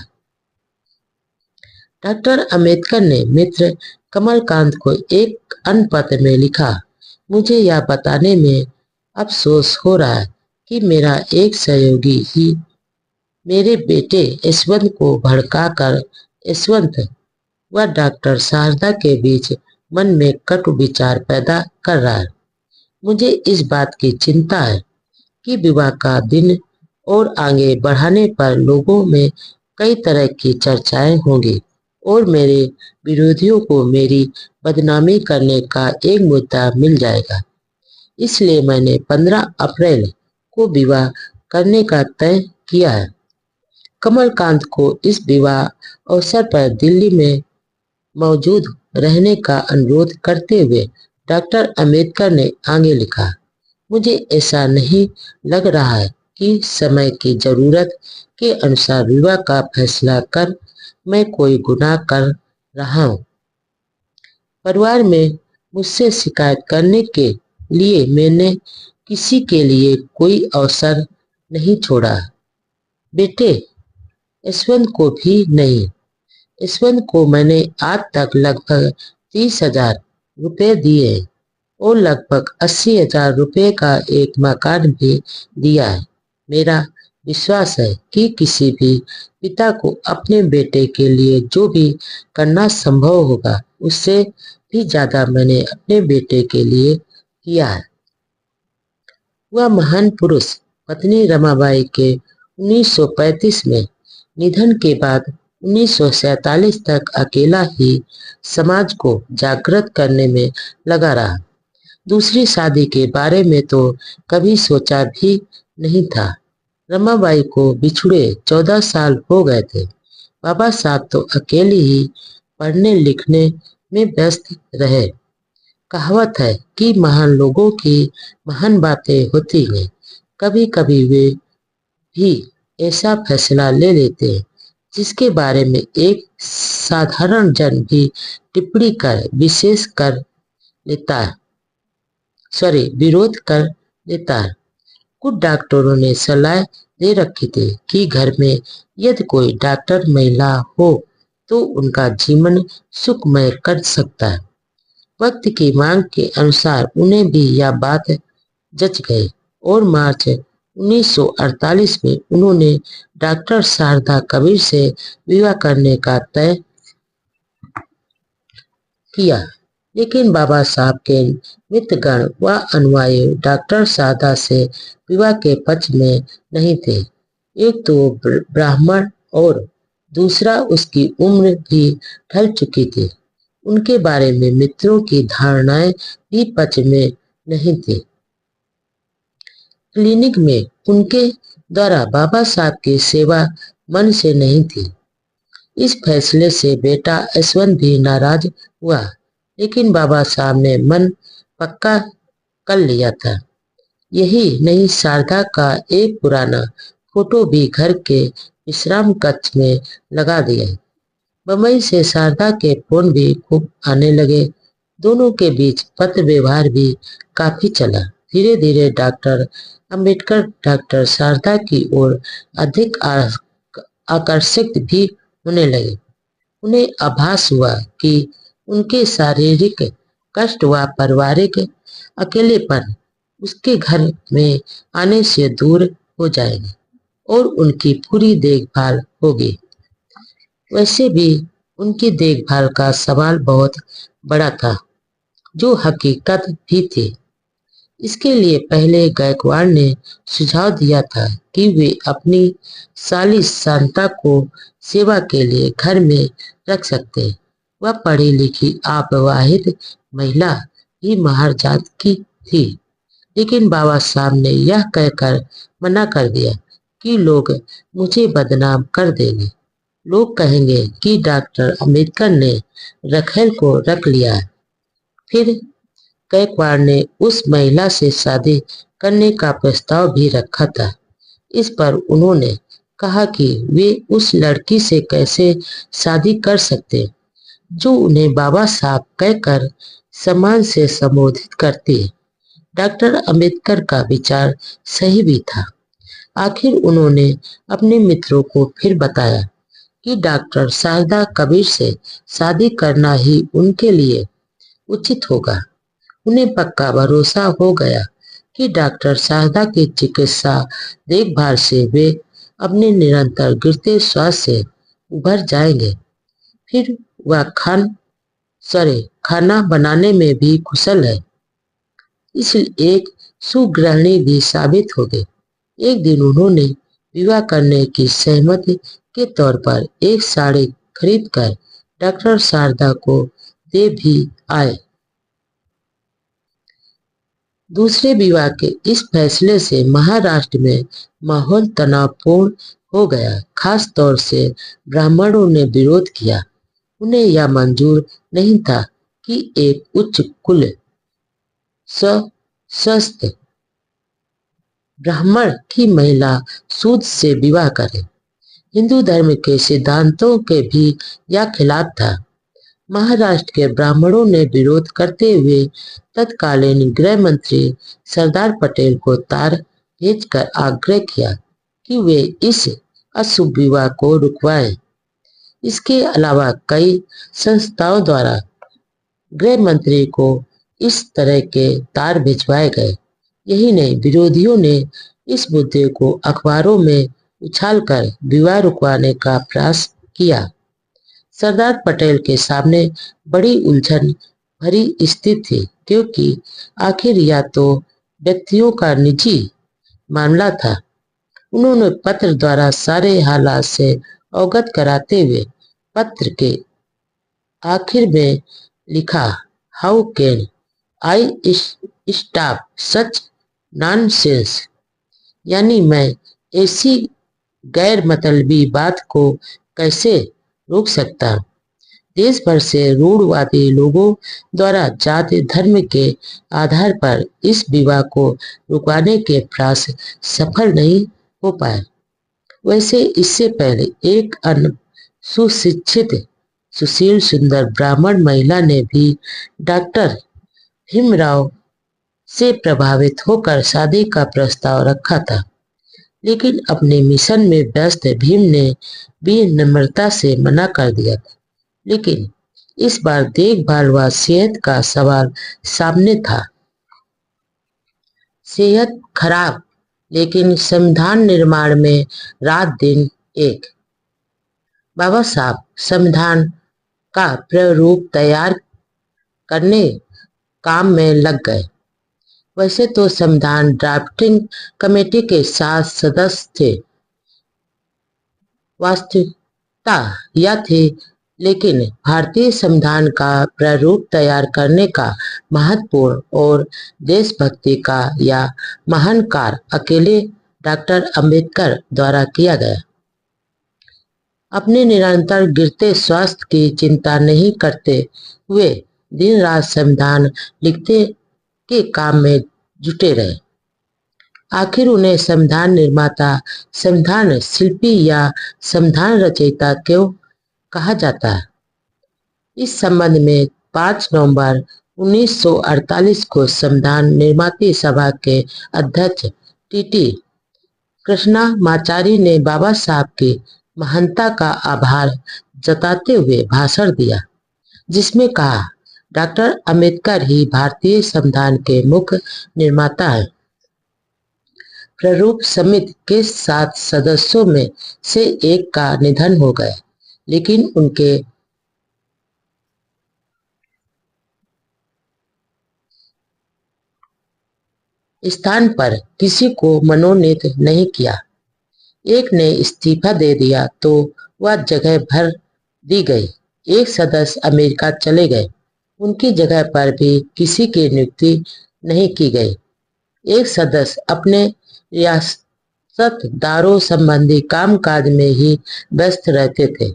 डॉक्टर अंबेडकर ने मित्र कमलकांत को एक अन्य पत्र में लिखा, मुझे यह बताने में अफसोस हो रहा है कि मेरा एक सहयोगी ही मेरे बेटे यशवंत को भड़काकर यशवंत व डॉक्टर शारदा के बीच मन में कटु विचार पैदा कर रहा है। मुझे इस बात की चिंता है कि विवाह का दिन और आगे बढ़ाने पर लोगों में कई तरह की चर्चाएं होंगी और मेरे विरोधियों को मेरी बदनामी करने का एक मुद्दा मिल जाएगा। इसलिए मैंने 15 अप्रैल को विवाह करने का तय किया है। कमलकांत को इस विवाह अवसर पर दिल्ली में मौजूद रहने का अनुरोध करते हुए डॉक्टर अंबेडकर ने आगे लिखा, मुझे ऐसा नहीं लग रहा है कि समय की जरूरत के अनुसार विवाह का फैसला कर मैं कोई गुनाह कर रहा हूँ। परिवार में मुझसे शिकायत करने के लिए मैंने किसी के लिए कोई अवसर नहीं छोड़ा। बेटे यशवंत को भी नहीं। यशवंत को मैंने आज तक लगभग 30,000 रुपये दिए और लगभग 80,000 रुपये का एक मकान भी दिया है। मेरा विश्वास है कि किसी भी पिता को अपने बेटे के लिए जो भी करना संभव होगा, उससे भी ज्यादा मैंने अपने बेटे के लिए किया है। वह महान पुरुष पत्नी रमाबाई के 1935 में निधन के बाद 1947 तक अकेला ही समाज को जागृत करने में लगा रहा। दूसरी शादी के बारे में तो कभी सोचा भी नहीं था। रमाबाई को बिछुड़े 14 साल हो गए थे। बाबा साहब तो अकेले ही पढ़ने लिखने में व्यस्त रहे। कहावत है कि महान लोगों की महान बातें होती हैं। कभी कभी वे भी ऐसा फैसला ले लेते हैं जिसके बारे में एक साधारण जन भी टिप्पणी कर विरोध कर लेता है। कुछ डॉक्टरों ने सलाह दे रखी थी कि घर में यदि कोई डॉक्टर महिला हो तो उनका जीवन सुखमय कर सकता है। वक्त की मांग के अनुसार उन्हें भी यह बात जच गई और मार्च 1948 में उन्होंने डॉक्टर शारदा कबीर से विवाह करने का तय किया, लेकिन बाबा साहब के मित्रगण व अनुयायी डॉक्टर शारदा से विवाह के पक्ष में नहीं थे। एक तो ब्राह्मण और दूसरा उसकी उम्र भी ढल चुकी थी। उनके बारे में मित्रों की धारणाएं भी पक्ष में नहीं थी। क्लिनिक में उनके द्वारा बाबा साहब की सेवा मन से नहीं थी। इस फैसले से बेटा यशवंत भी नाराज हुआ, लेकिन बाबा साहब ने मन पक्का कर लिया था। यही नहीं, शारदा का एक पुराना फोटो भी घर के विश्राम कक्ष में लगा दिया। बम्बई से शारदा के फोन भी खूब आने लगे। दोनों के बीच पत्र व्यवहार भी काफी चला। धीरे धीरे डॉक्टर अंबेडकर डॉक्टर शारदा की ओर अधिक आकर्षित भी होने लगे। उन्हें आभास हुआ कि उनके शारीरिक कष्ट व पारिवारिक अकेलेपन उसके घर में आने से दूर हो जाएंगे और उनकी पूरी देखभाल होगी। वैसे भी उनकी देखभाल का सवाल बहुत बड़ा था, जो हकीकत भी थी। इसके लिए पहले गायकवाड़ ने सुझाव दिया था कि वे अपनी साली शांता को सेवा के लिए घर में रख सकते हैं। वह पढ़ी लिखी अविवाहित महिला ही महार जात की थी, लेकिन बाबा साहब ने यह कहकर मना कर दिया कि लोग मुझे बदनाम कर देंगे। लोग कहेंगे कि डॉक्टर अंबेडकर ने रखेल को रख लिया है। फिर गायकवाड़ ने उस महिला से शादी करने का प्रस्ताव भी रखा था। इस पर उन्होंने कहा कि वे उस लड़की से कैसे शादी कर सकते जो उन्हें बाबा साहब कहकर सम्मान से संबोधित करती है। डॉक्टर अंबेडकर का विचार सही भी था। आखिर उन्होंने अपने मित्रों को फिर बताया कि डॉक्टर शारदा कबीर से शादी करना ही उनके लिए उचित होगा। उन्हें पक्का भरोसा हो गया कि डॉक्टर शारदा की चिकित्सा देखभाल से वे अपने निरंतर गिरते स्वास्थ्य से उभर जाएंगे। फिर वह खाना बनाने में भी कुशल है, इसलिए एक सुगृहिणी भी साबित हो गई। एक दिन उन्होंने विवाह करने की सहमति के तौर पर एक साड़ी खरीदकर डॉक्टर शारदा को दे भी आए। दूसरे विवाह के इस फैसले से महाराष्ट्र में माहौल तनावपूर्ण हो गया। खास तौर से ब्राह्मणों ने विरोध किया। उन्हें यह मंजूर नहीं था कि एक उच्च कुल सशस्त्र ब्राह्मण की महिला सूद से विवाह करे। हिंदू धर्म के सिद्धांतों के भी यह खिलाफ था। महाराष्ट्र के ब्राह्मणों ने विरोध करते हुए तत्कालीन गृह मंत्री सरदार पटेल को तार भेजकर आग्रह किया कि वे इस अशुभ विवाह को रुकवाएं। इसके अलावा कई संस्थाओं द्वारा गृह मंत्री को इस तरह के तार भिजवाए गए। यही नहीं, विरोधियों ने इस मुद्दे को अखबारों में उछालकर विवाह रुकवाने का प्रयास किया। सरदार पटेल के सामने बड़ी उलझन भरी स्थिति थी, क्योंकि आखिर यह तो व्यक्तियों का निजी मामला था। उन्होंने पत्र द्वारा सारे हालात से अवगत कराते हुए पत्र के आखिर में लिखा, how can I stop such nonsense, यानी मैं ऐसी गैर मतलबी बात को कैसे रोक सकता। देश भर से रूढ़वादी लोगों द्वारा जाति धर्म के आधार पर इस विवाह को रुकवाने के प्रयास सफल नहीं हो पाए। वैसे इससे पहले एक अन्य सुशिक्षित सुशील सुंदर ब्राह्मण महिला ने भी डॉक्टर भीमराव से प्रभावित होकर शादी का प्रस्ताव रखा था, लेकिन अपने मिशन में व्यस्त भीम ने भी नम्रता से मना कर दिया था। लेकिन इस बार देखभाल व सेहत का सवाल सामने था। सेहत खराब, लेकिन संविधान निर्माण में रात दिन एक। बाबा साहब संविधान का प्रारूप तैयार करने काम में लग गए। वैसे तो संविधान ड्राफ्टिंग कमेटी के 7 सदस्य थे। वास्तविकता यह थी, लेकिन भारतीय संविधान का प्रारूप तैयार करने का महत्वपूर्ण और देशभक्ति का यह महान कार्य अकेले डॉक्टर अंबेडकर द्वारा किया गया। अपने निरंतर गिरते स्वास्थ्य की चिंता नहीं करते हुए दिन रात संविधान लिखते के काम में जुटे रहे। आखिर उन्हें संविधान निर्माता, संविधान शिल्पी या संविधान रचयिता क्यों कहा जाता है? इस संबंध में 5 नवंबर 1948 को संविधान निर्माती सभा के अध्यक्ष टीटी कृष्णामाचारी ने बाबा साहब की महानता का आभार जताते हुए भाषण दिया, जिसमें कहा, डॉक्टर अंबेडकर ही भारतीय संविधान के मुख्य निर्माता हैं। प्रारूप समिति के 7 सदस्यों में से एक का निधन हो गया, लेकिन उनके स्थान पर किसी को मनोनीत नहीं किया। एक ने इस्तीफा दे दिया तो वह जगह भर दी गई। एक सदस्य अमेरिका चले गए, उनकी जगह पर भी किसी की नियुक्ति नहीं की गई। एक सदस्य अपने रियासतदारों संबंधी कामकाज में ही व्यस्त रहते थे।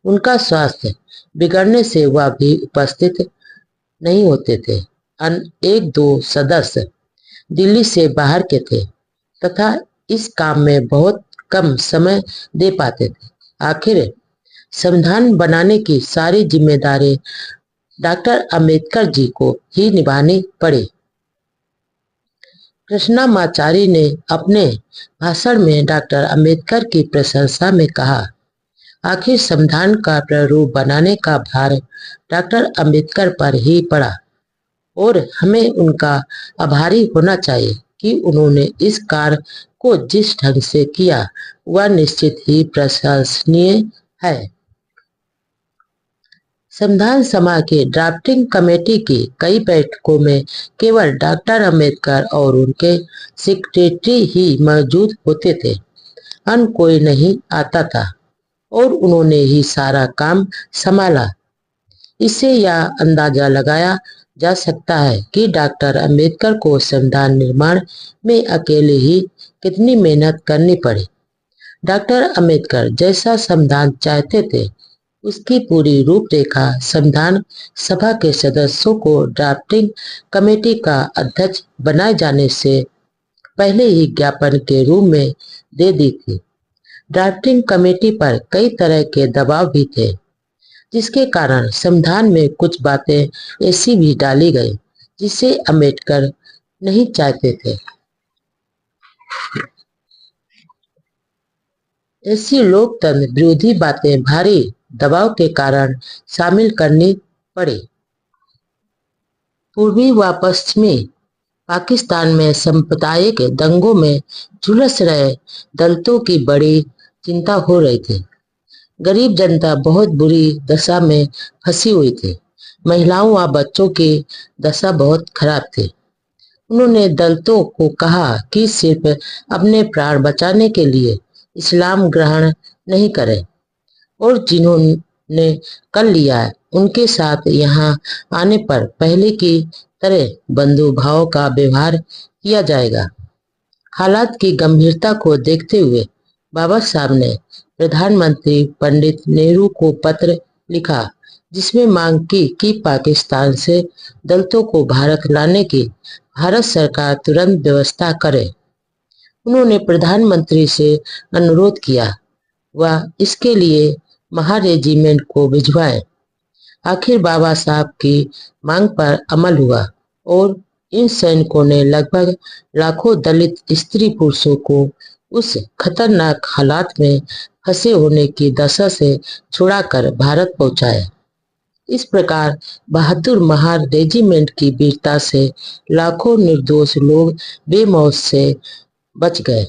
उनका स्वास्थ्य बिगड़ने से वह भी उपस्थित नहीं होते थे। एक दो सदस्य दिल्ली से बाहर के थे तथा इस काम में बहुत कम समय दे पाते थे। आखिर संविधान बनाने की सारी जिम्मेदारी डॉक्टर अंबेडकर जी को ही निभानी पड़ी। कृष्णामाचारी ने अपने भाषण में डॉक्टर अंबेडकर की प्रशंसा में कहा, आखिर संविधान का प्रारूप बनाने का भार डॉक्टर अंबेडकर पर ही पड़ा और हमें उनका आभारी होना चाहिए कि उन्होंने इस कार्य को जिस ढंग से किया वह निश्चित ही प्रशंसनीय है। संविधान सभा की ड्राफ्टिंग कमेटी की कई बैठकों में केवल डॉक्टर अंबेडकर और उनके सेक्रेटरी ही मौजूद होते थे। अन्य कोई नहीं आता था और उन्होंने ही सारा काम संभाला। इससे यह अंदाजा लगाया जा सकता है कि डॉक्टर अंबेडकर को संविधान निर्माण में अकेले ही कितनी मेहनत करनी पड़ी। डॉक्टर अंबेडकर जैसा संविधान चाहते थे उसकी पूरी रूपरेखा संविधान सभा के सदस्यों को ड्राफ्टिंग कमेटी का अध्यक्ष बनाए जाने से पहले ही ज्ञापन के रूप में दे दी थी। ड्राफ्टिंग कमेटी पर कई तरह के दबाव भी थे, जिसके कारण संविधान में कुछ बातें ऐसी भी डाली गई जिसे अंबेडकर नहीं चाहते थे। ऐसी लोकतंत्र विरोधी बातें भारी दबाव के कारण शामिल करनी पड़ी। पूर्वी व पश्चिमी पाकिस्तान में सांप्रदायिक दंगों में झुलस रहे दलितों की बड़ी चिंता हो रही थी। गरीब जनता बहुत बुरी दशा में फंसी हुई थी। महिलाओं व बच्चों की दशा बहुत खराब थी। उन्होंने दलितों को कहा कि सिर्फ अपने प्राण बचाने के लिए इस्लाम ग्रहण नहीं करें और जिन्होंने कर लिया है उनके साथ यहाँ आने पर पहले की तरह बंधुभाव का व्यवहार किया जाएगा। हालात की गंभीरता को देखते हुए बाबा साहब ने प्रधानमंत्री पंडित नेहरू को पत्र लिखा, जिसमें मांग की कि पाकिस्तान से दलितों को भारत लाने की भारत सरकार तुरंत व्यवस्था करे। उन्होंने प्रधानमंत्री से अनुरोध किया वह इसके लिए महा रेजिमेंट को भिजवाए। आखिर बाबा साहब की मांग पर अमल हुआ और इन सैनिकों ने लगभग लाखों दलित स्त्री पुरुषों को उस खतरनाक हालात में फंसे होने की दशा से छुड़ाकर भारत पहुंचाया। इस प्रकार बहादुर महा रेजिमेंट की वीरता से लाखों निर्दोष लोग बेमौत से बच गए।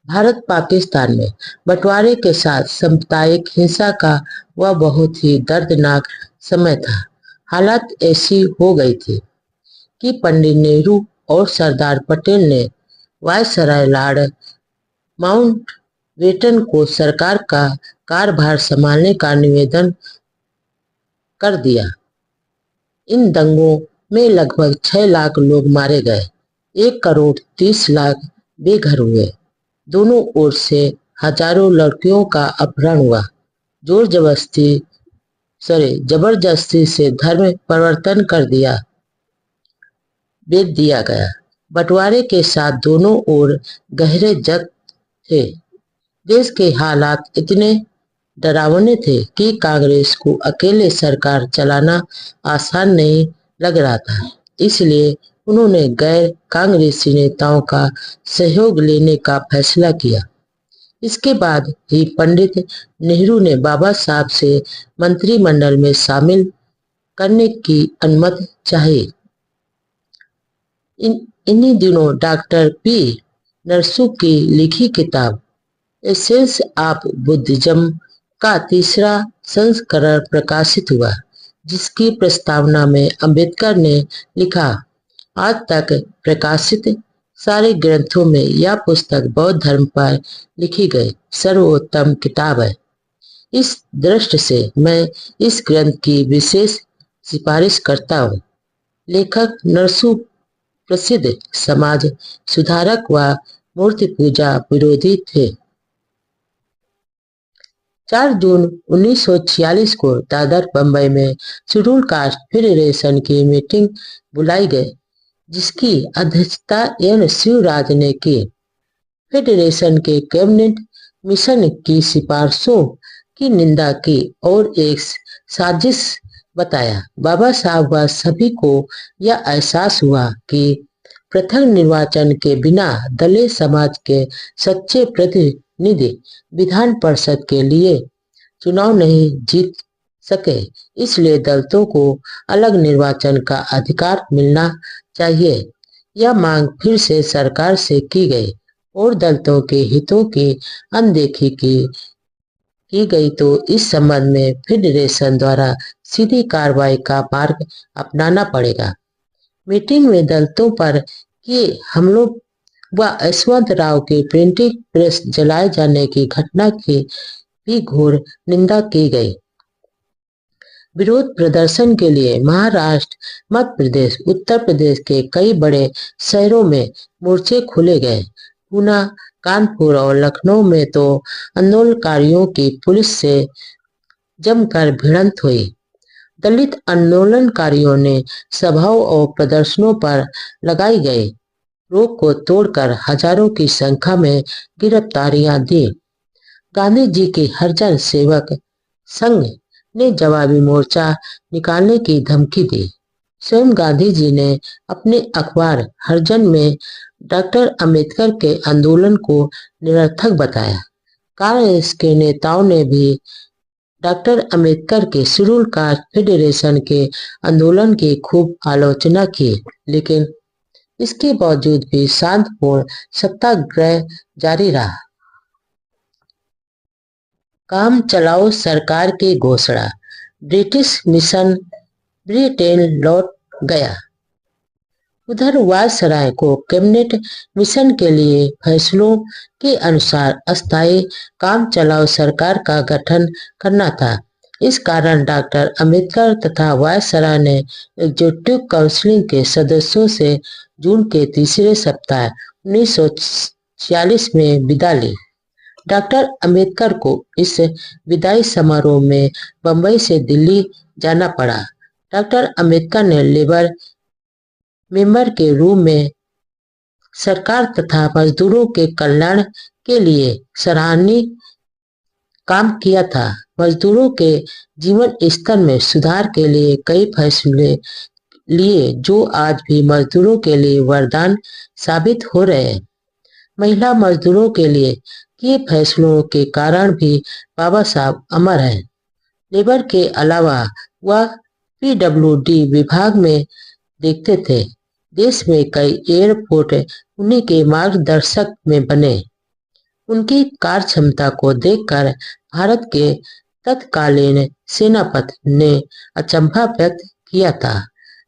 भारत पाकिस्तान में बंटवारे के साथ सांप्रदायिक हिंसा का वह बहुत ही दर्दनाक समय था। हालत ऐसी हो गई थी कि पंडित नेहरू और सरदार पटेल ने वायसराय लॉर्ड माउंटबेटन को सरकार का कार्यभार संभालने का निवेदन कर दिया। इन दंगों में लगभग 6 लाख लोग मारे गए, 1 करोड़ 30 लाख बेघर हुए। दोनों ओर से हजारों लड़कियों का अपहरण हुआ। जबरदस्ती से धर्म परिवर्तन बेच दिया गया। बंटवारे के साथ दोनों ओर गहरे जख्म थे। देश के हालात इतने डरावने थे कि कांग्रेस को अकेले सरकार चलाना आसान नहीं लग रहा था। इसलिए उन्होंने गैर कांग्रेसी नेताओं का सहयोग लेने का फैसला किया। इसके बाद ही पंडित नेहरू ने बाबा साहब से मंत्रिमंडल में शामिल करने की अनुमति चाही। इन्हीं दिनों डॉक्टर पी नरसू की लिखी किताब एसेंस ऑफ बुद्धिज्म का तीसरा संस्करण प्रकाशित हुआ, जिसकी प्रस्तावना में अंबेडकर ने लिखा, आज तक प्रकाशित सारे ग्रंथों में यह पुस्तक बौद्ध धर्म पर लिखी गई सर्वोत्तम किताब है। इस दृष्टि से मैं इस ग्रंथ की विशेष सिफारिश करता हूँ। लेखक नरसू प्रसिद्ध समाज सुधारक व मूर्ति पूजा विरोधी थे। 4 जून 1946 को दादर बंबई में शेड्यूल कास्ट फेडरेशन की मीटिंग बुलाई गई, जिसकी अध्यक्षता एन शिवराज ने की। फेडरेशन के कैबिनेट मिशन की सिफारिशों की निंदा की और एक साजिश बताया। बाबा साहब व सभी को यह एहसास हुआ कि पृथक निर्वाचन के बिना दलित समाज के सच्चे प्रतिनिधि विधान परिषद के लिए चुनाव नहीं जीत सके। इसलिए दलितों को अलग निर्वाचन का अधिकार मिलना चाहिए। यह मांग फिर से सरकार से की गई और दलितों के हितों की अनदेखी की गई तो इस संबंध में फेडरेशन द्वारा सीधी कार्रवाई का मार्ग अपनाना पड़ेगा। मीटिंग में दलितों पर किए हमलों व यशवंत राव के प्रिंटिंग प्रेस जलाए जाने की घटना की भी घोर निंदा की गई। विरोध प्रदर्शन के लिए महाराष्ट्र, मध्य प्रदेश, उत्तर प्रदेश के कई बड़े शहरों में मोर्चे खोले गए। पूना, कानपुर और लखनऊ में तो आंदोलनकारियों की पुलिस से जमकर भिड़ंत हुई। दलित आंदोलनकारियों ने सभाओं और प्रदर्शनों पर लगाई गई रोक को तोड़कर हजारों की संख्या में गिरफ्तारियां दी। गांधी जी के हरिजन सेवक संघ ने जवाबी मोर्चा निकालने की धमकी दी। स्वयं गांधी जी ने अपने अखबार हरिजन में डॉक्टर अंबेडकर के आंदोलन को निरर्थक बताया। कांग्रेस के नेताओं ने भी डॉक्टर अंबेडकर के शेड्यूल कास्ट फेडरेशन के आंदोलन की खूब आलोचना की, लेकिन इसके बावजूद भी शांतिपूर्ण सत्याग्रह जारी रहा। काम चलाओ सरकार की घोषणा। ब्रिटिश मिशन ब्रिटेन लौट गया। उधर वायसराय को कैबिनेट मिशन के लिए फैसलों के अनुसार अस्थायी काम चलाओ सरकार का गठन करना था। इस कारण डॉक्टर अंबेडकर तथा वायसराय ने एग्जीक्यूटिव काउंसिल के सदस्यों से जून के तीसरे सप्ताह 1946 में विदा ली। डॉक्टर अंबेडकर को इस विदाई समारोह में बंबई से दिल्ली जाना पड़ा। डॉक्टर अंबेडकर ने लेबर मेंबर के रूप में सरकार तथा मजदूरों के कल्याण के लिए सराहनीय काम किया था। मजदूरों के जीवन स्तर में सुधार के लिए कई फैसले लिए जो आज भी मजदूरों के लिए वरदान साबित हो रहे हैं। महिला मजदूरों के लिए किए फैसलों के कारण भी बाबा साहब अमर हैं। लेबर के अलावा वह पीडब्ल्यूडी विभाग में देखते थे। देश में कई एयरपोर्ट उन्हीं के मार्गदर्शक में बने। उनकी कार्य क्षमता को देखकर भारत के तत्कालीन सेनापति ने अचंभा व्यक्त किया था।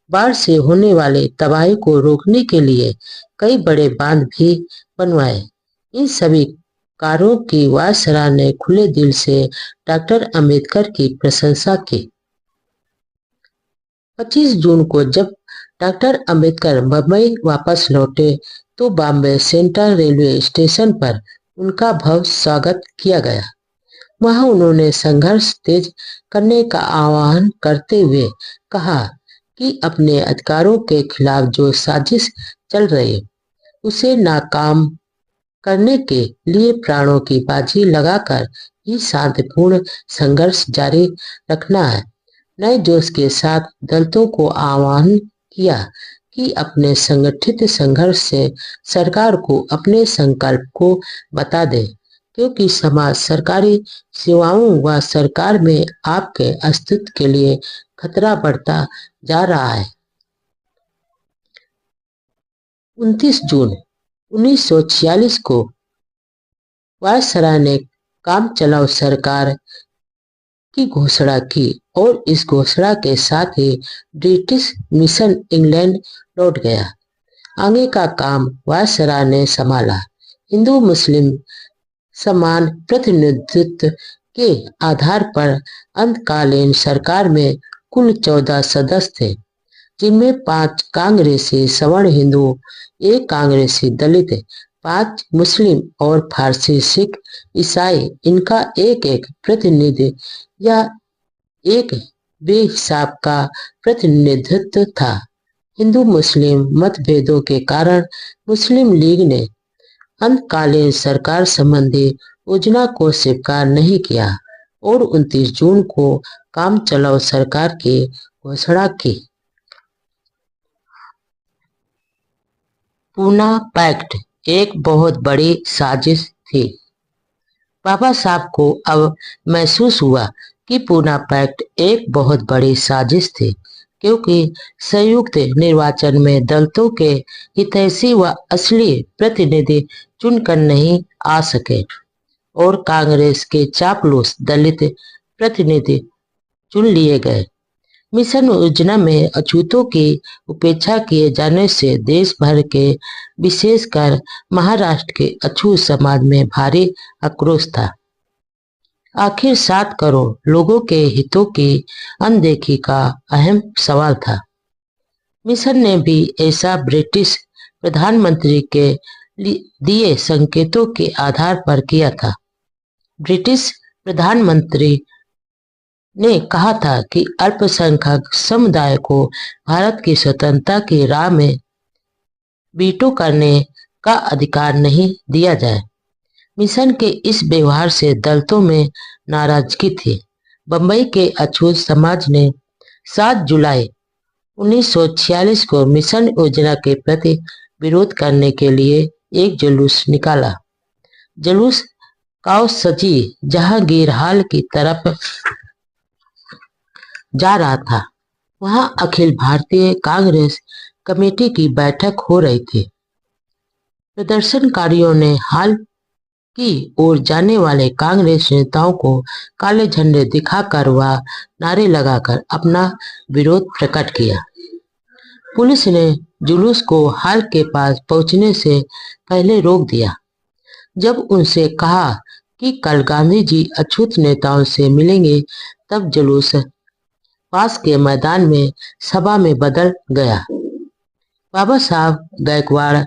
बाढ़ से होने वाले तबाही को रोकने के लिए कई बड़े बांध भी बनवाए। इन सभी कार्यों की वायसराय ने खुले दिल से डॉक्टर अंबेडकर की प्रशंसा की। 25 जून को जब डॉक्टर अंबेडकर बंबई वापस लौटे तो बॉम्बे सेंट्रल रेलवे स्टेशन पर उनका भव्य स्वागत किया गया। वहां उन्होंने संघर्ष तेज करने का आह्वान करते हुए कहा कि अपने अधिकारों के खिलाफ जो साजिश चल रही उसे नाकाम करने के लिए प्राणों की बाजी लगाकर ही शांतिपूर्ण संघर्ष जारी रखना है। नए जोश के साथ दलितों को आह्वान किया कि अपने संगठित संघर्ष से सरकार को अपने संकल्प को बता दे, क्योंकि समाज सरकारी सेवाओं व सरकार में आपके अस्तित्व के लिए खतरा बढ़ता जा रहा है। 29 जून 1946 को वायसराय ने काम चलाओ सरकार की घोषणा की और इस घोषणा के साथ ही ब्रिटिश मिशन इंग्लैंड लौट गया। आगे का काम वायसराय ने संभाला। हिंदू मुस्लिम समान प्रतिनिधित्व के आधार पर अंतकालीन सरकार में कुल 14 सदस्य थे, जिनमें 5 कांग्रेसी सवर्ण हिंदू, 1 कांग्रेसी दलित, 5 मुस्लिम और फारसी सिख ईसाई। इनका एक एक प्रतिनिधि या एक बेहिसाब का प्रतिनिधित्व था। हिंदू मुस्लिम मतभेदों के कारण मुस्लिम लीग ने अंतकालीन सरकार संबंधी योजना को स्वीकार नहीं किया और 29 जून को काम चलाओ सरकार की घोषणा की। पूना पैक्ट एक बहुत बड़ी साजिश थी। बाबा साहब को अब महसूस हुआ कि पूना पैक्ट एक बहुत बड़ी साजिश थी, क्योंकि संयुक्त निर्वाचन में दलितों के हितैषी व असली प्रतिनिधि चुनकर नहीं आ सके और कांग्रेस के चापलूस दलित प्रतिनिधि चुन लिए गए। मिशन योजना में अछूतों की उपेक्षा किए जाने से देश भर के, विशेषकर महाराष्ट्र के अछूत समाज में भारी आक्रोश था। आखिर 7 करोड़ लोगों के हितों की अनदेखी का अहम सवाल था। मिशन ने भी ऐसा ब्रिटिश प्रधानमंत्री के दिए संकेतों के आधार पर किया था। ब्रिटिश प्रधानमंत्री ने कहा था कि अल्पसंख्यक समुदाय को भारत की स्वतंत्रता की राह में वीटो करने का अधिकार नहीं दिया जाए। मिशन के इस व्यवहार से दलितों में नाराजगी थी। बंबई के अछूत समाज ने 7 जुलाई 1946 को मिशन योजना के प्रति विरोध करने के लिए एक जुलूस निकाला। जुलूस काओसजी जहांगीर हाल की तरफ जा रहा था। वहां अखिल भारतीय कांग्रेस कमेटी की बैठक हो रही थी। प्रदर्शनकारियों ने हाल की ओर जाने वाले कांग्रेस नेताओं को काले झंडे दिखाकर व नारे लगाकर अपना विरोध प्रकट किया। पुलिस ने जुलूस को हाल के पास पहुंचने से पहले रोक दिया। जब उनसे कहा कि कल गांधी जी अछूत नेताओं से मिलेंगे, तब जुलूस पास के मैदान में सभा में बदल गया। बाबा साहब गायकवाड़,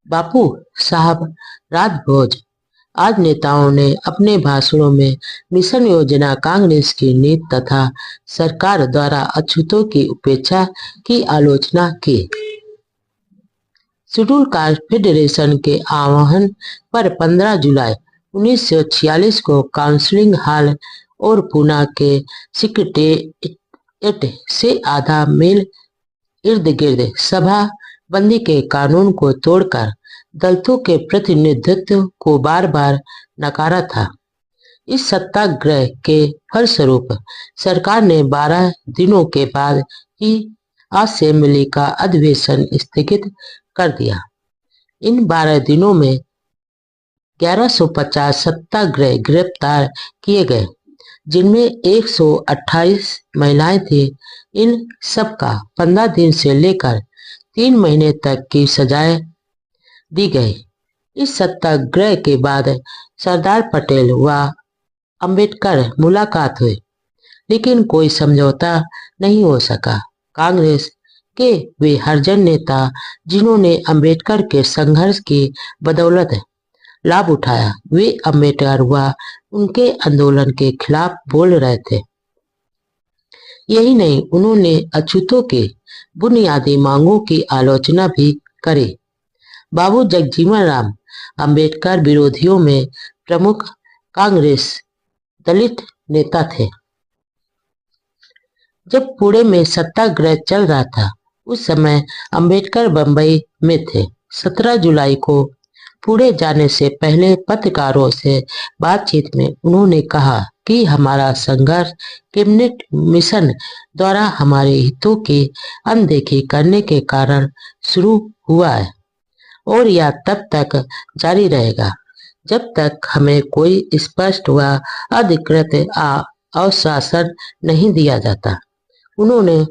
बापू साहब राजभोज आज नेताओं ने अपने भाषणों में मिशन योजना, कांग्रेस की नीति तथा सरकार द्वारा अछूतों की उपेक्षा की आलोचना की। शेड्यूल कास्ट फेडरेशन के आह्वान पर 15 जुलाई 1946 को काउंसिलिंग हॉल और पूना के सेक्रेटेरिएट से आधा मील इर्द गिर्द सभा बंदी के कानून को तोड़कर दलितों के प्रतिनिधित्व को बार बार नकारा था। इस सत्याग्रह के फलस्वरूप सरकार ने 12 दिनों के बाद ही असेंबली का अधिवेशन स्थगित कर दिया। इन 12 दिनों में 1150 सत्याग्रही गिरफ्तार किए गए, जिनमें 128 महिलाएं थी। इन सब का 15 दिन से लेकर 3 महीने तक की सजाएं दी गई। इस सत्याग्रह के बाद सरदार पटेल व अंबेडकर मुलाकात हुई, लेकिन कोई समझौता नहीं हो सका। कांग्रेस के वे हरिजन नेता जिन्होंने अंबेडकर के संघर्ष की बदौलत लाभ उठाया। वे अम्बेडकर व उनके आंदोलन के खिलाफ बोल रहे थे। यही नहीं, उन्होंने अछूतों के बुनियादी मांगों की आलोचना भी करी। बाबू जगजीवन राम अम्बेडकर विरोधियों में प्रमुख कांग्रेस दलित नेता थे। जब पुणे में सत्याग्रह चल रहा था, उस समय अम्बेडकर बंबई में थे। 17 जुलाई को पुणे जाने से पहले पत्रकारों से बातचीत में उन्होंने कहा कि हमारा संघर्ष कैबिनेट मिशन द्वारा हमारे हितों की अनदेखी करने के कारण शुरू हुआ है और यह तब तक जारी रहेगा जब तक हमें कोई स्पष्ट व अधिकृत आश्वासन नहीं दिया जाता। उन्होंने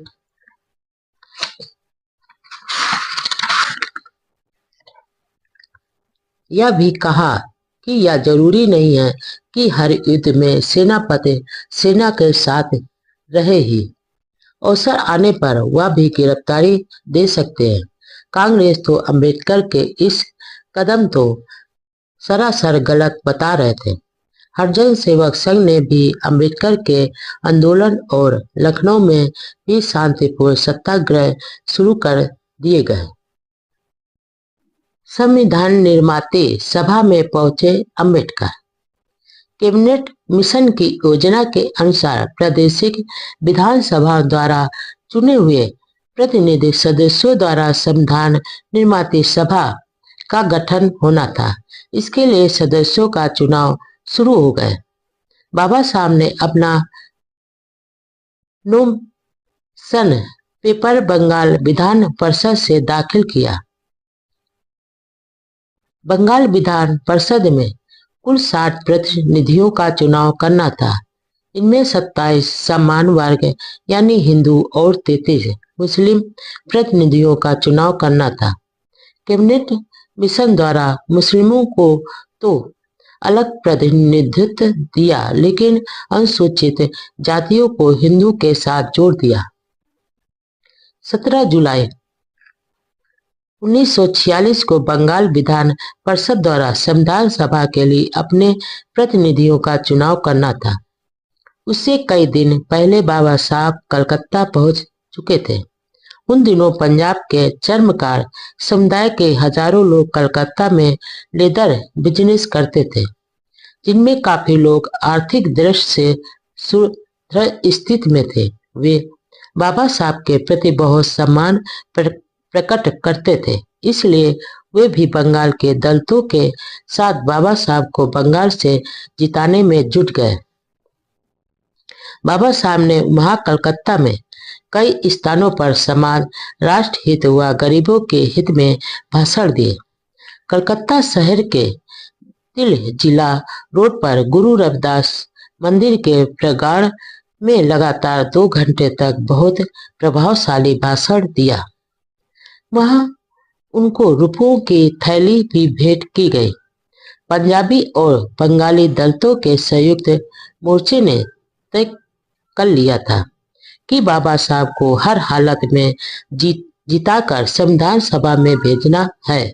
यह भी कहा कि यह जरूरी नहीं है कि हर युद्ध में सेनापति सेना के साथ रहे ही, अवसर आने पर वह भी गिरफ्तारी दे सकते हैं। कांग्रेस तो अंबेडकर के इस कदम तो सरासर गलत बता रहे थे। हरिजन सेवक संघ ने भी अंबेडकर के आंदोलन और लखनऊ में भी शांतिपूर्ण सत्याग्रह शुरू कर दिए गए। संविधान निर्माते सभा में पहुंचे अंबेडकर। कैबिनेट मिशन की योजना के अनुसार प्रादेशिक विधानसभा द्वारा चुने हुए प्रतिनिधि सदस्यों द्वारा संविधान निर्माती सभा का गठन होना था। इसके लिए सदस्यों का चुनाव शुरू हो गए। बाबा साहब ने अपना नोमिनेशन पेपर बंगाल विधान परिषद से दाखिल किया। बंगाल विधान परिषद में कुल 60 प्रतिनिधियों का चुनाव करना था। इनमें 27 समान वर्ग यानी हिंदू और 33 मुस्लिम प्रतिनिधियों का चुनाव करना था। कैबिनेट मिशन द्वारा मुस्लिमों को तो अलग प्रतिनिधित्व दिया, लेकिन अनुसूचित जातियों को हिंदू के साथ जोड़ दिया। 17 जुलाई 1946 को बंगाल विधान परिषद द्वारा संविधान सभा के लिए अपने प्रतिनिधियों का चुनाव करना था। उससे कई दिन पहले बाबा साहब कलकत्ता पहुंच चुके थे। उन दिनों पंजाब के चर्मकार समुदाय के हजारों लोग कलकत्ता में लेदर बिजनेस करते थे, जिनमें काफी लोग आर्थिक दृष्टि से सुदृढ़ स्थिति में थे। वे बाबा साहब के प्रति बहुत सम्मान प्रकट करते थे, इसलिए वे भी बंगाल के दलितों के साथ बाबा साहब को बंगाल से जिताने में जुट गए। बाबा साहब ने वहां कलकत्ता में कई स्थानों पर समाज, राष्ट्र हित व गरीबों के हित में भाषण दिए। कलकत्ता शहर के तिल जिला रोड पर गुरु रविदास मंदिर के प्रांगण में लगातार 2 घंटे तक बहुत प्रभावशाली भाषण दिया। वहां उनको रुपयों की थैली भी भेंट की गई। पंजाबी और बंगाली दलितों के संयुक्त मोर्चे ने तय कर लिया था कि बाबा साहब को हर हालत में जिताकर संविधान सभा में भेजना है।